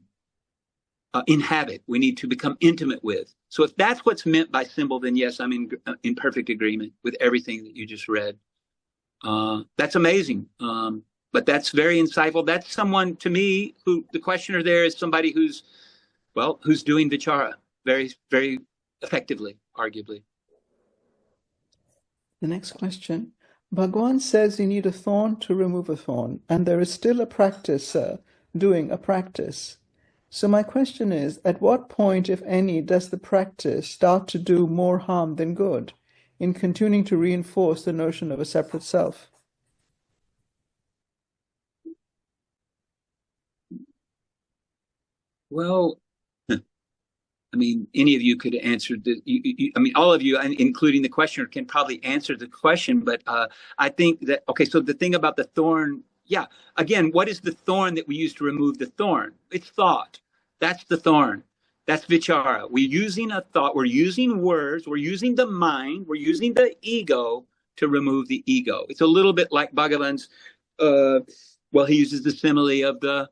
inhabit, we need to become intimate with. So if that's what's meant by symbol, then yes, I'm in perfect agreement with everything that you just read. That's amazing. But that's very insightful. That's someone, to me, who the questioner there is somebody who's doing vichara very, very effectively, arguably. The next question. Bhagavan says you need a thorn to remove a thorn, and there is still a practice, doing a practice. So my question is, at what point, if any, does the practice start to do more harm than good? in continuing to reinforce the notion of a separate self? Well, I mean, any of you could answer I mean, all of you, including the questioner, can probably answer the question. But I think that, okay, so the thing about the thorn, yeah, again, what is the thorn that we use to remove the thorn? It's thought. That's the thorn. That's vichara. We're using a thought. We're using words. We're using the mind. We're using the ego to remove the ego. It's a little bit like Bhagavan's, well, he uses the simile of the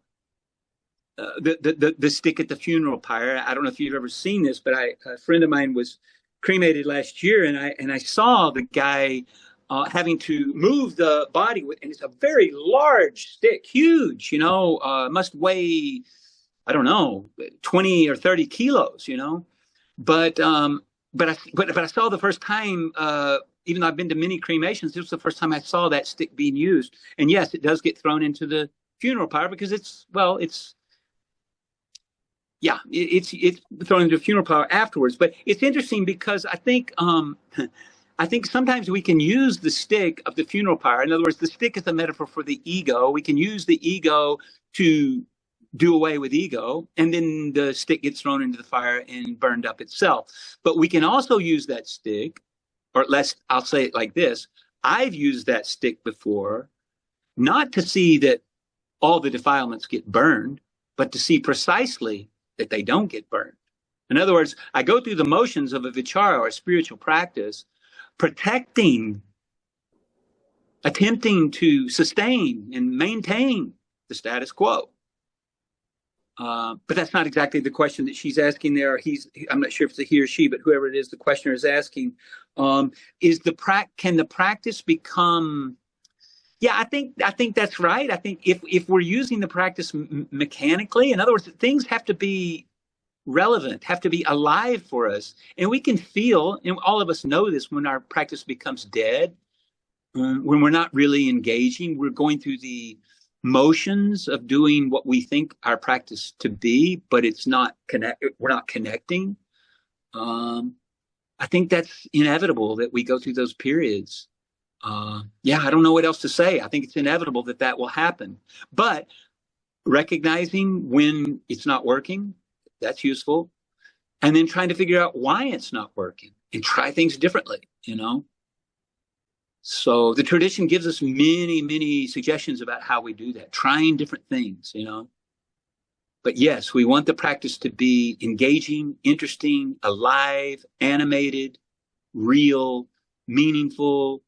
stick at the funeral pyre. I don't know if you've ever seen this, but a friend of mine was cremated last year, and I saw the guy having to move the body with, and it's a very large stick, huge, must weigh, I don't know, 20 or 30 kilos, but I saw the first time. Even though I've been to many cremations, this was the first time I saw that stick being used. And yes, it does get thrown into the funeral pyre because it's thrown into a funeral pyre afterwards. But it's interesting because I think sometimes we can use the stick of the funeral pyre. In other words, the stick is a metaphor for the ego. We can use the ego to do away with ego, and then the stick gets thrown into the fire and burned up itself. But we can also use that stick, or I'll say it like this. I've used that stick before, not to see that all the defilements get burned, but to see precisely that they don't get burned. In other words, I go through the motions of a vichara or a spiritual practice, attempting to sustain and maintain the status quo. But that's not exactly the question that she's asking there. I'm not sure if it's a he or she, but whoever it is, the questioner is asking, can the practice become? Yeah, I think that's right. I think if we're using the practice mechanically, in other words, things have to be relevant, have to be alive for us, and we can feel, and all of us know this, when our practice becomes dead, when we're not really engaging, we're going through the motions of doing what we think our practice to be, but it's not we're not connecting. I think that's inevitable that we go through those periods. I don't know what else to say. I think it's inevitable that will happen. But recognizing when it's not working, that's useful. And then trying to figure out why it's not working and try things differently, So the tradition gives us many, many suggestions about how we do that, trying different things, But yes, we want the practice to be engaging, interesting, alive, animated, real, meaningful,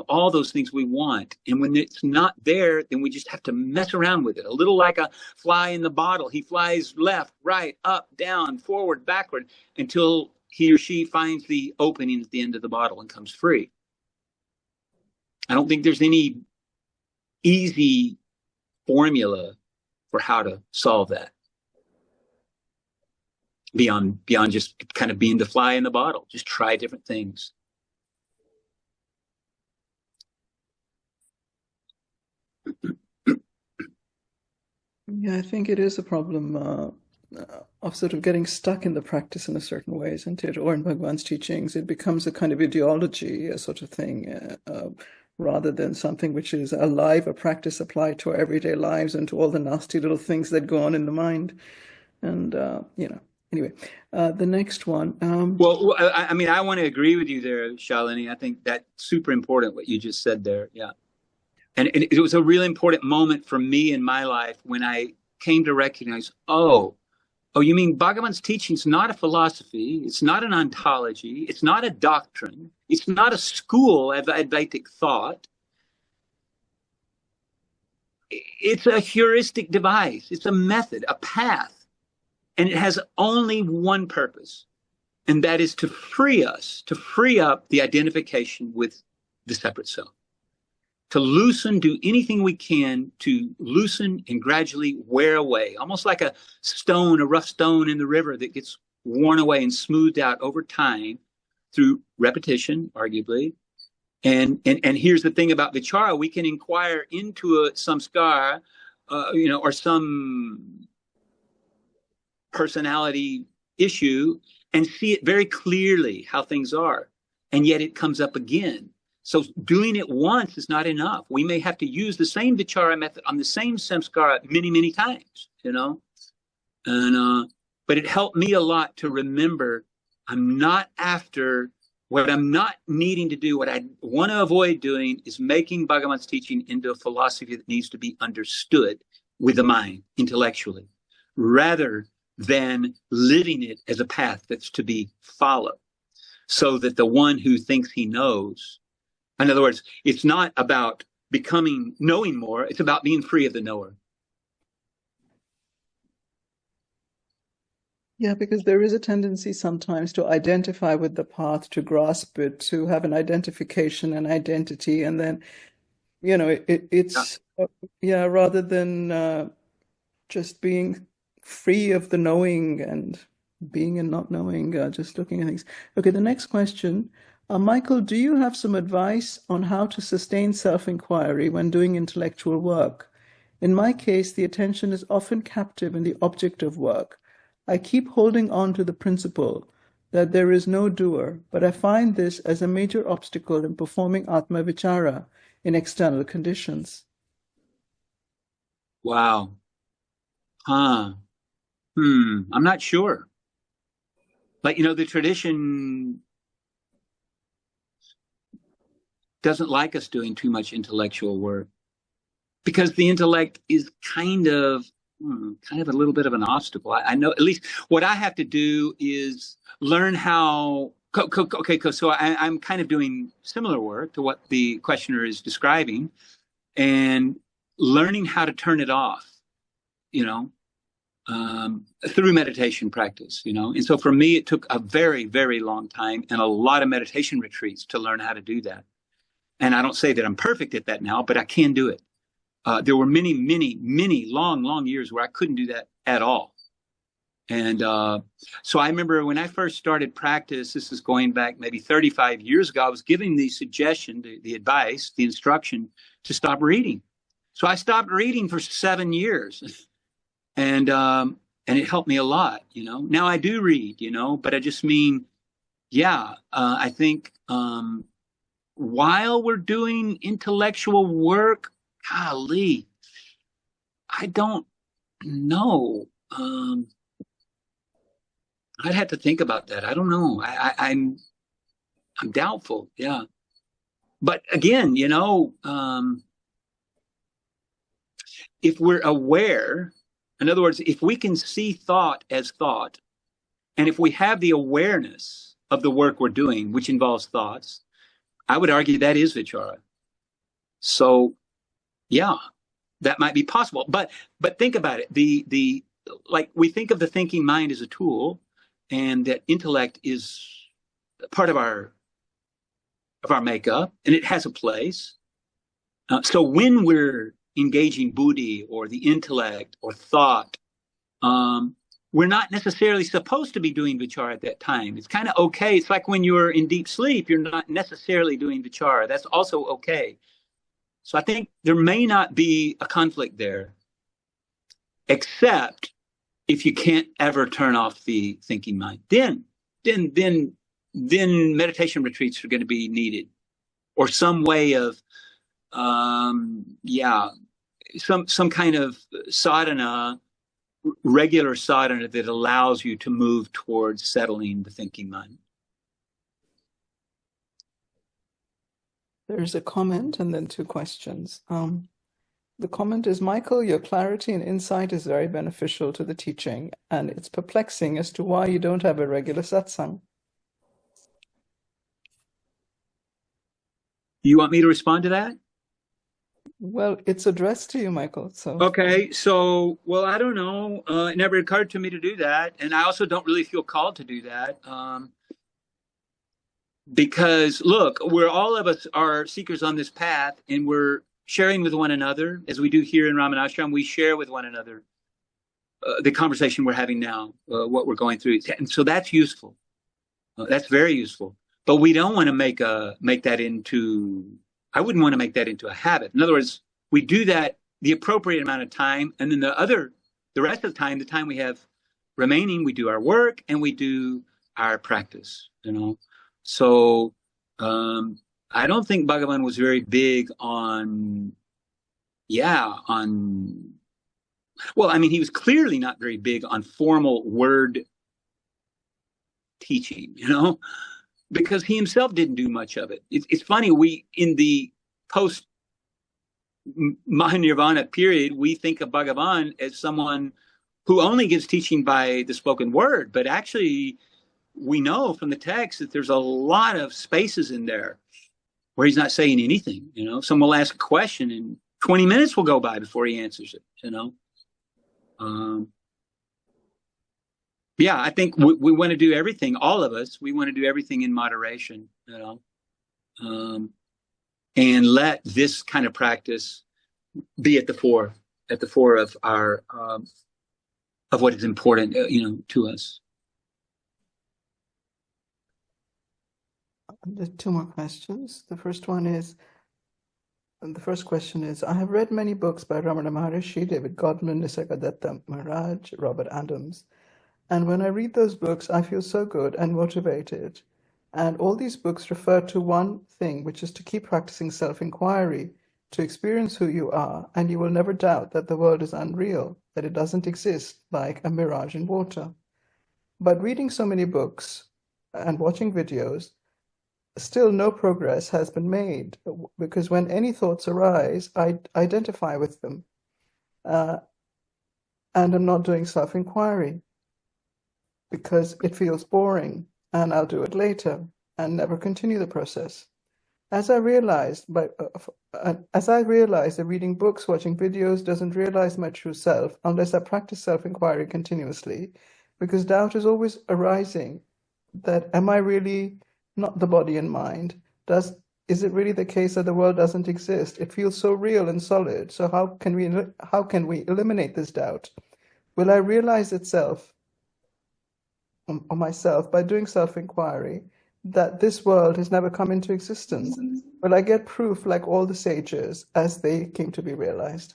all those things we want. And when it's not there, then we just have to mess around with it. A little like a fly in the bottle. He flies left, right, up, down, forward, backward, until he or she finds the opening at the end of the bottle and comes free. I don't think there's any easy formula for how to solve that beyond just kind of being the fly in the bottle. Just try different things. Yeah, I think it is a problem of sort of getting stuck in the practice in a certain way, isn't it? Or in Bhagavan's teachings, it becomes a kind of ideology, a sort of thing, rather than something which is alive, a practice applied to our everyday lives and to all the nasty little things that go on in the mind. And, anyway, the next one. Well, I mean, I want to agree with you there, Shalini. I think that's super important, what you just said there. Yeah. And it was a really important moment for me in my life when I came to recognize, oh, you mean Bhagavan's teaching is not a philosophy, it's not an ontology, it's not a doctrine, it's not a school of Advaitic thought. It's a heuristic device, it's a method, a path, and it has only one purpose, and that is to free up the identification with the separate self. To loosen, do anything we can to loosen and gradually wear away, almost like a rough stone in the river that gets worn away and smoothed out over time through repetition, arguably. And here's the thing about vichara: we can inquire into a samskara, or some personality issue and see it very clearly how things are. and yet it comes up again. So doing it once is not enough. We may have to use the same vichara method on the same samskara many, many times, and but it helped me a lot to remember I'm not after what I'm not needing to do. What I want to avoid doing is making Bhagavan's teaching into a philosophy that needs to be understood with the mind intellectually, rather than living it as a path that's to be followed, so that the one who thinks he knows, in other words, it's not about knowing more, it's about being free of the knower. Yeah, because there is a tendency sometimes to identify with the path, to grasp it, to have an identification, an identity, and then, it's, rather than just being free of the knowing and being and not knowing, just looking at things. Okay, the next question. Michael, do you have some advice on how to sustain self-inquiry when doing intellectual work? In my case, the attention is often captive in the object of work. I keep holding on to the principle that there is no doer, but I find this as a major obstacle in performing Atma Vichara in external conditions. Wow. I'm not sure. But, the tradition doesn't like us doing too much intellectual work, because the intellect is kind of a little bit of an obstacle. I know, at least what I have to do is learn how. Okay, so I'm kind of doing similar work to what the questioner is describing, and learning how to turn it off, through meditation practice, And so for me, it took a very, very long time and a lot of meditation retreats to learn how to do that. And I don't say that I'm perfect at that now, but I can do it. There were many, many, many long years where I couldn't do that at all. And so I remember when I first started practice, this is going back maybe 35 years ago, I was giving the suggestion, the advice, the instruction to stop reading. So I stopped reading for 7 years. And it helped me a lot, Now I do read, but I just mean, I think while we're doing intellectual work, golly, I don't know. I'd have to think about that. I don't know. I'm doubtful. Yeah. But again, if we're aware, in other words, if we can see thought as thought, and if we have the awareness of the work we're doing, which involves thoughts, I would argue that is vichara. So, that might be possible. But think about it. Like we think of the thinking mind as a tool, and that intellect is part of our makeup, and it has a place. So when we're engaging buddhi or the intellect or thought, we're not necessarily supposed to be doing vichara at that time. It's kind of okay. It's like when you're in deep sleep, you're not necessarily doing vichara. That's also okay. So I think there may not be a conflict there, except if you can't ever turn off the thinking mind. Then meditation retreats are going to be needed, or some way of some kind of sadhana, regular sadhana that allows you to move towards settling the thinking mind. There's a comment and then 2 questions. The comment is, Michael, your clarity and insight is very beneficial to the teaching, and it's perplexing as to why you don't have a regular satsang. You want me to respond to that? Well, it's addressed to you, Michael. So okay, so I don't know. It never occurred to me to do that, and I also don't really feel called to do that, because look, all of us are seekers on this path, and we're sharing with one another, as we do here in Ramanashram. We share with one another the conversation we're having now, what we're going through, and so that's useful. That's very useful. But we don't want to make that into. I wouldn't want to make that into a habit. In other words, we do that the appropriate amount of time, and then the rest of the time we have remaining, we do our work and we do our practice. So I don't think Bhagavan was very big on, well, I mean, he was clearly not very big on formal word teaching, because he himself didn't do much of it. It's funny, we, in the post Mahanirvana period, we think of Bhagavan as someone who only gives teaching by the spoken word, but actually we know from the text that there's a lot of spaces in there where he's not saying anything. Someone will ask a question and 20 minutes will go by before he answers it. I think we want to do everything, all of us, we want to do everything in moderation, and let this kind of practice be at the fore of our, of what is important, to us. There's two more questions. The first question is, I have read many books by Ramana Maharshi, David Godman, Nisargadatta Maharaj, Robert Adams. And when I read those books, I feel so good and motivated. And all these books refer to one thing, which is to keep practicing self-enquiry, to experience who you are, and you will never doubt that the world is unreal, that it doesn't exist like a mirage in water. But reading so many books and watching videos, still no progress has been made, because when any thoughts arise, I identify with them and I'm not doing self-enquiry because it feels boring and I'll do it later and never continue the process. As I realized that reading books, watching videos doesn't realize my true self unless I practice self-enquiry continuously, because doubt is always arising that am I really not the body and mind? Is it really the case that the world doesn't exist? It feels so real and solid. So how can we eliminate this doubt? Will I realize itself or myself by doing self-enquiry that this world has never come into existence? Will I get proof like all the sages as they came to be realized?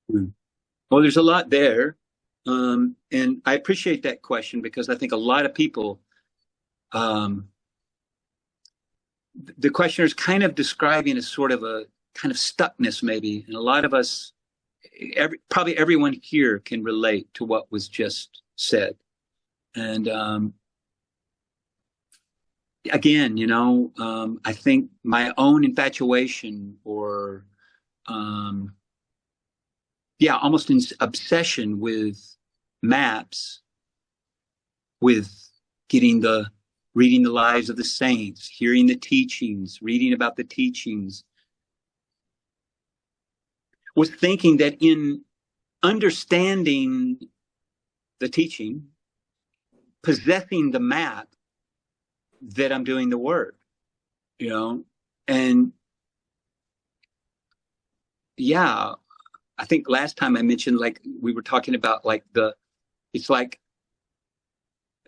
Well, there's a lot there. And I appreciate that question, because I think a lot of people, the questioner is kind of describing a sort of a kind of stuckness maybe. And a lot of us, probably everyone here can relate to what was just said. And again, I think my own infatuation or almost an obsession with maps, with reading the lives of the saints, hearing the teachings, reading about the teachings, was thinking that in understanding the teaching, possessing the map, that I'm doing the work, and I think last time I mentioned, like, we were talking about it's like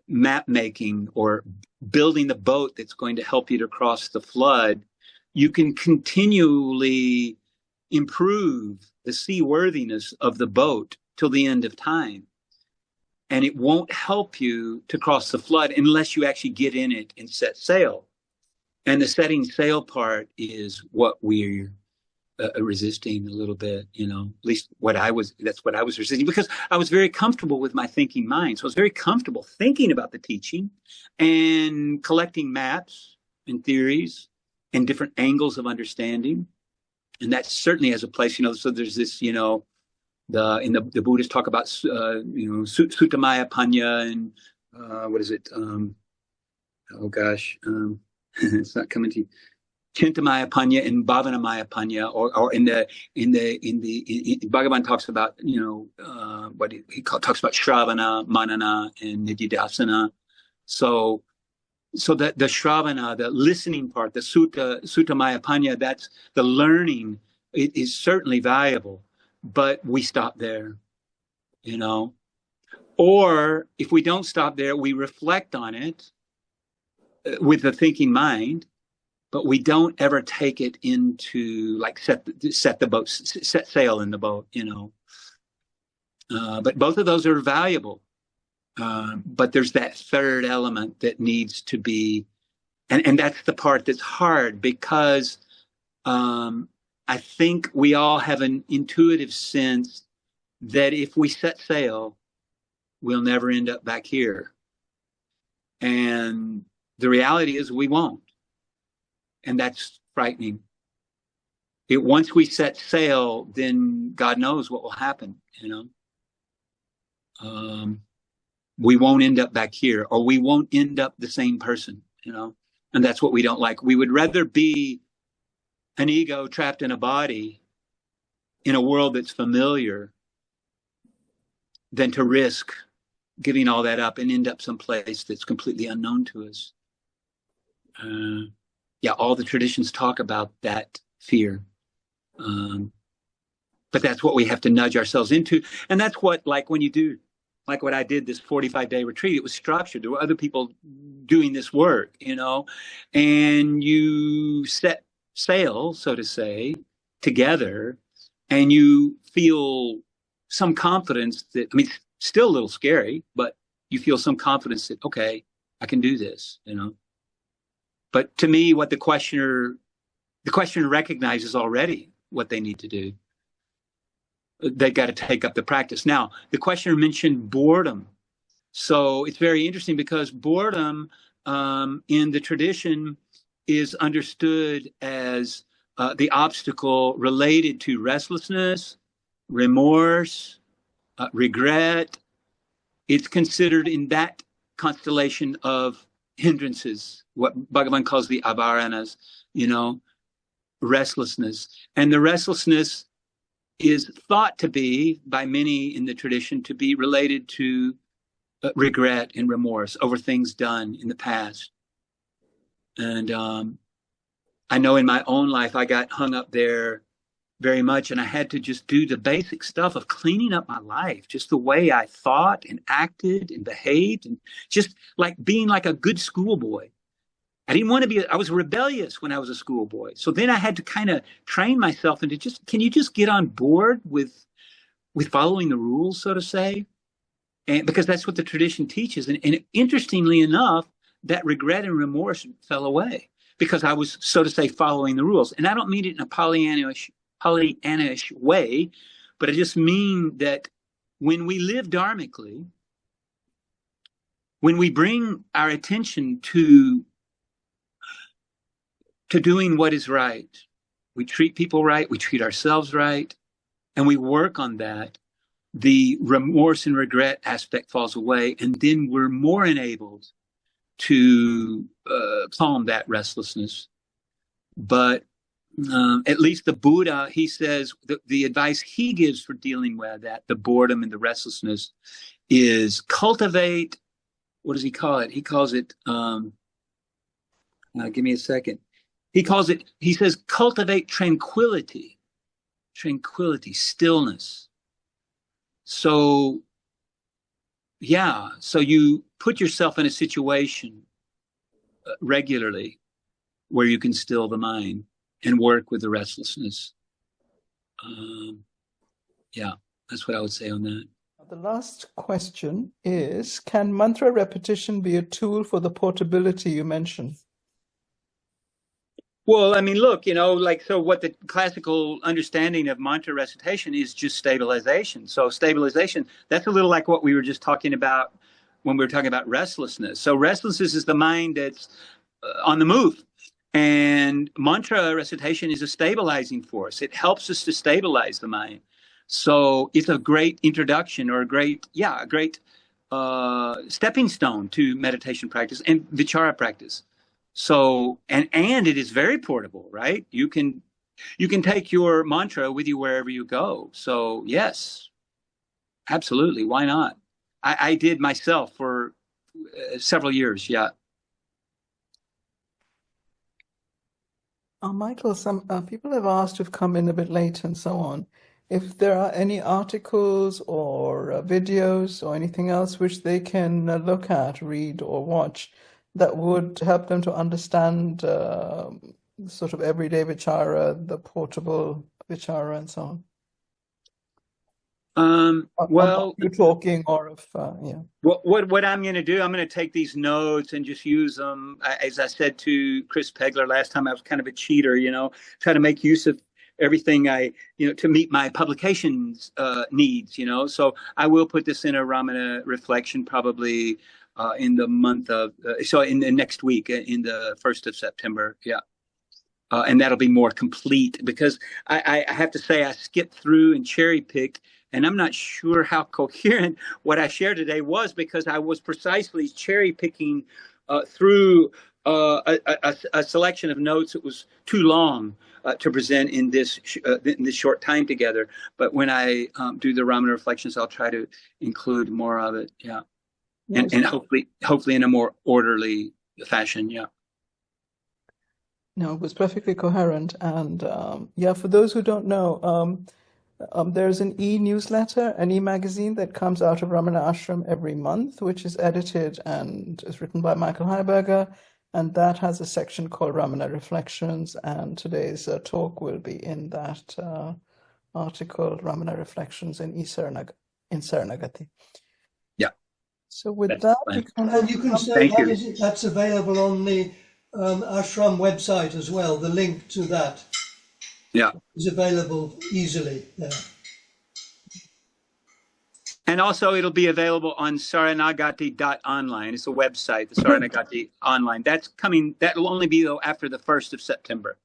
map making or building the boat that's going to help you to cross the flood. You can continually improve the seaworthiness of the boat till the end of time. And it won't help you to cross the flood unless you actually get in it and set sail. And the setting sail part is what we're resisting a little bit, at least that's what I was resisting, because I was very comfortable with my thinking mind. So I was very comfortable thinking about the teaching and collecting maps and theories and different angles of understanding. And that certainly has a place, so there's this, the Buddhists talk about, Suttamaya Panya and, what is it? It's not coming to you. Chintamaya Panya and Bhavanamaya Panya, or in Bhagavan talks about, what he talks about Shravana, Manana, and Nididasana. So that the Shravana, the listening part, the Suttamaya Panya, that's the learning. It is certainly valuable, but we stop there, Or if we don't stop there, we reflect on it with the thinking mind, but we don't ever take it into set the boat, set sail in the boat, But both of those are valuable. But there's that third element that needs to be, and that's the part that's hard, because I think we all have an intuitive sense that if we set sail, we'll never end up back here. And the reality is we won't. And that's frightening. Once we set sail, then God knows what will happen, we won't end up back here, or we won't end up the same person, and that's what we don't like. We would rather be an ego trapped in a body in a world that's familiar than to risk giving all that up and end up someplace that's completely unknown to us. All the traditions talk about that fear. But that's what we have to nudge ourselves into. And that's what, like when you do, like what I did, this 45-day retreat, it was structured. There were other people doing this work, and you set sail, so to say, together, and you feel some confidence that, it's still a little scary, but you feel some confidence that, okay, I can do this, But to me, what the questioner recognizes already what they need to do. They got to take up the practice. Now, the questioner mentioned boredom. So it's very interesting, because boredom in the tradition is understood as the obstacle related to restlessness, remorse, regret. It's considered in that constellation of hindrances, what Bhagavan calls the avaranas, restlessness. And the restlessness is thought to be, by many in the tradition, to be related to regret and remorse over things done in the past. And I know in my own life, I got hung up there very much, and I had to just do the basic stuff of cleaning up my life, just the way I thought and acted and behaved, and just like being like a good schoolboy. I didn't want to be, I was rebellious when I was a schoolboy. So then I had to kind of train myself into can you just get on board with following the rules, so to say? And because that's what the tradition teaches. And interestingly enough, that regret and remorse fell away because I was, so to say, following the rules. And I don't mean it in a Pollyannish way, but I just mean that when we live dharmically, when we bring our attention to doing what is right, we treat people right, we treat ourselves right, and we work on that, the remorse and regret aspect falls away, and then we're more enabled to calm that restlessness. But at least the Buddha, he says, the advice he gives for dealing with that, the boredom and the restlessness, is cultivate, what does he call it? He calls it, give me a second. He says, cultivate tranquility, stillness. So you put yourself in a situation regularly where you can still the mind and work with the restlessness. That's what I would say on that. The last question is, can mantra repetition be a tool for the portability you mentioned? Well, I mean, look, so what the classical understanding of mantra recitation is just stabilization. So stabilization, that's a little like what we were just talking about when we were talking about restlessness. So restlessness is the mind that's on the move. And mantra recitation is a stabilizing force. It helps us to stabilize the mind. So it's a great introduction, or a great stepping stone to meditation practice and vichara practice. So, and it is very portable, right? You can take your mantra with you wherever you go. So yes, absolutely. Why not? I did myself for several years. Yeah. Michael, some people have asked who've come in a bit late and so on, if there are any articles or videos or anything else which they can look at, read or watch that would help them to understand sort of everyday vichara, the portable vichara and so on. Well, you talking or if yeah. what I'm going to do, I'm going to take these notes and just use them. As I said to Chris Pegler last time, I was kind of a cheater, try to make use of everything to meet my publications needs, So I will put this in a Ramana reflection probably in the month of, so in the next week, in the 1st of September. Yeah. And that'll be more complete because I have to say I skipped through and cherry picked, and I'm not sure how coherent what I shared today was because I was precisely cherry picking through a selection of notes that was too long to present in this short time together. But when I do the Ramana reflections, I'll try to include more of it. Yeah, and hopefully in a more orderly fashion. Yeah. No, it was perfectly coherent. And yeah, for those who don't know, there's an e-newsletter, an e-magazine that comes out of Ramana Ashram every month, which is edited and is written by Michael Highburger. And that has a section called Ramana Reflections. And today's talk will be in that article, Ramana Reflections in Saranagati. Yeah. So with that, and you can say that's available on the ashram website as well. The link to that is available easily there. And also it'll be available on saranagati.online. It's a website, the Saranagati online. That'll only be though after the 1st of September.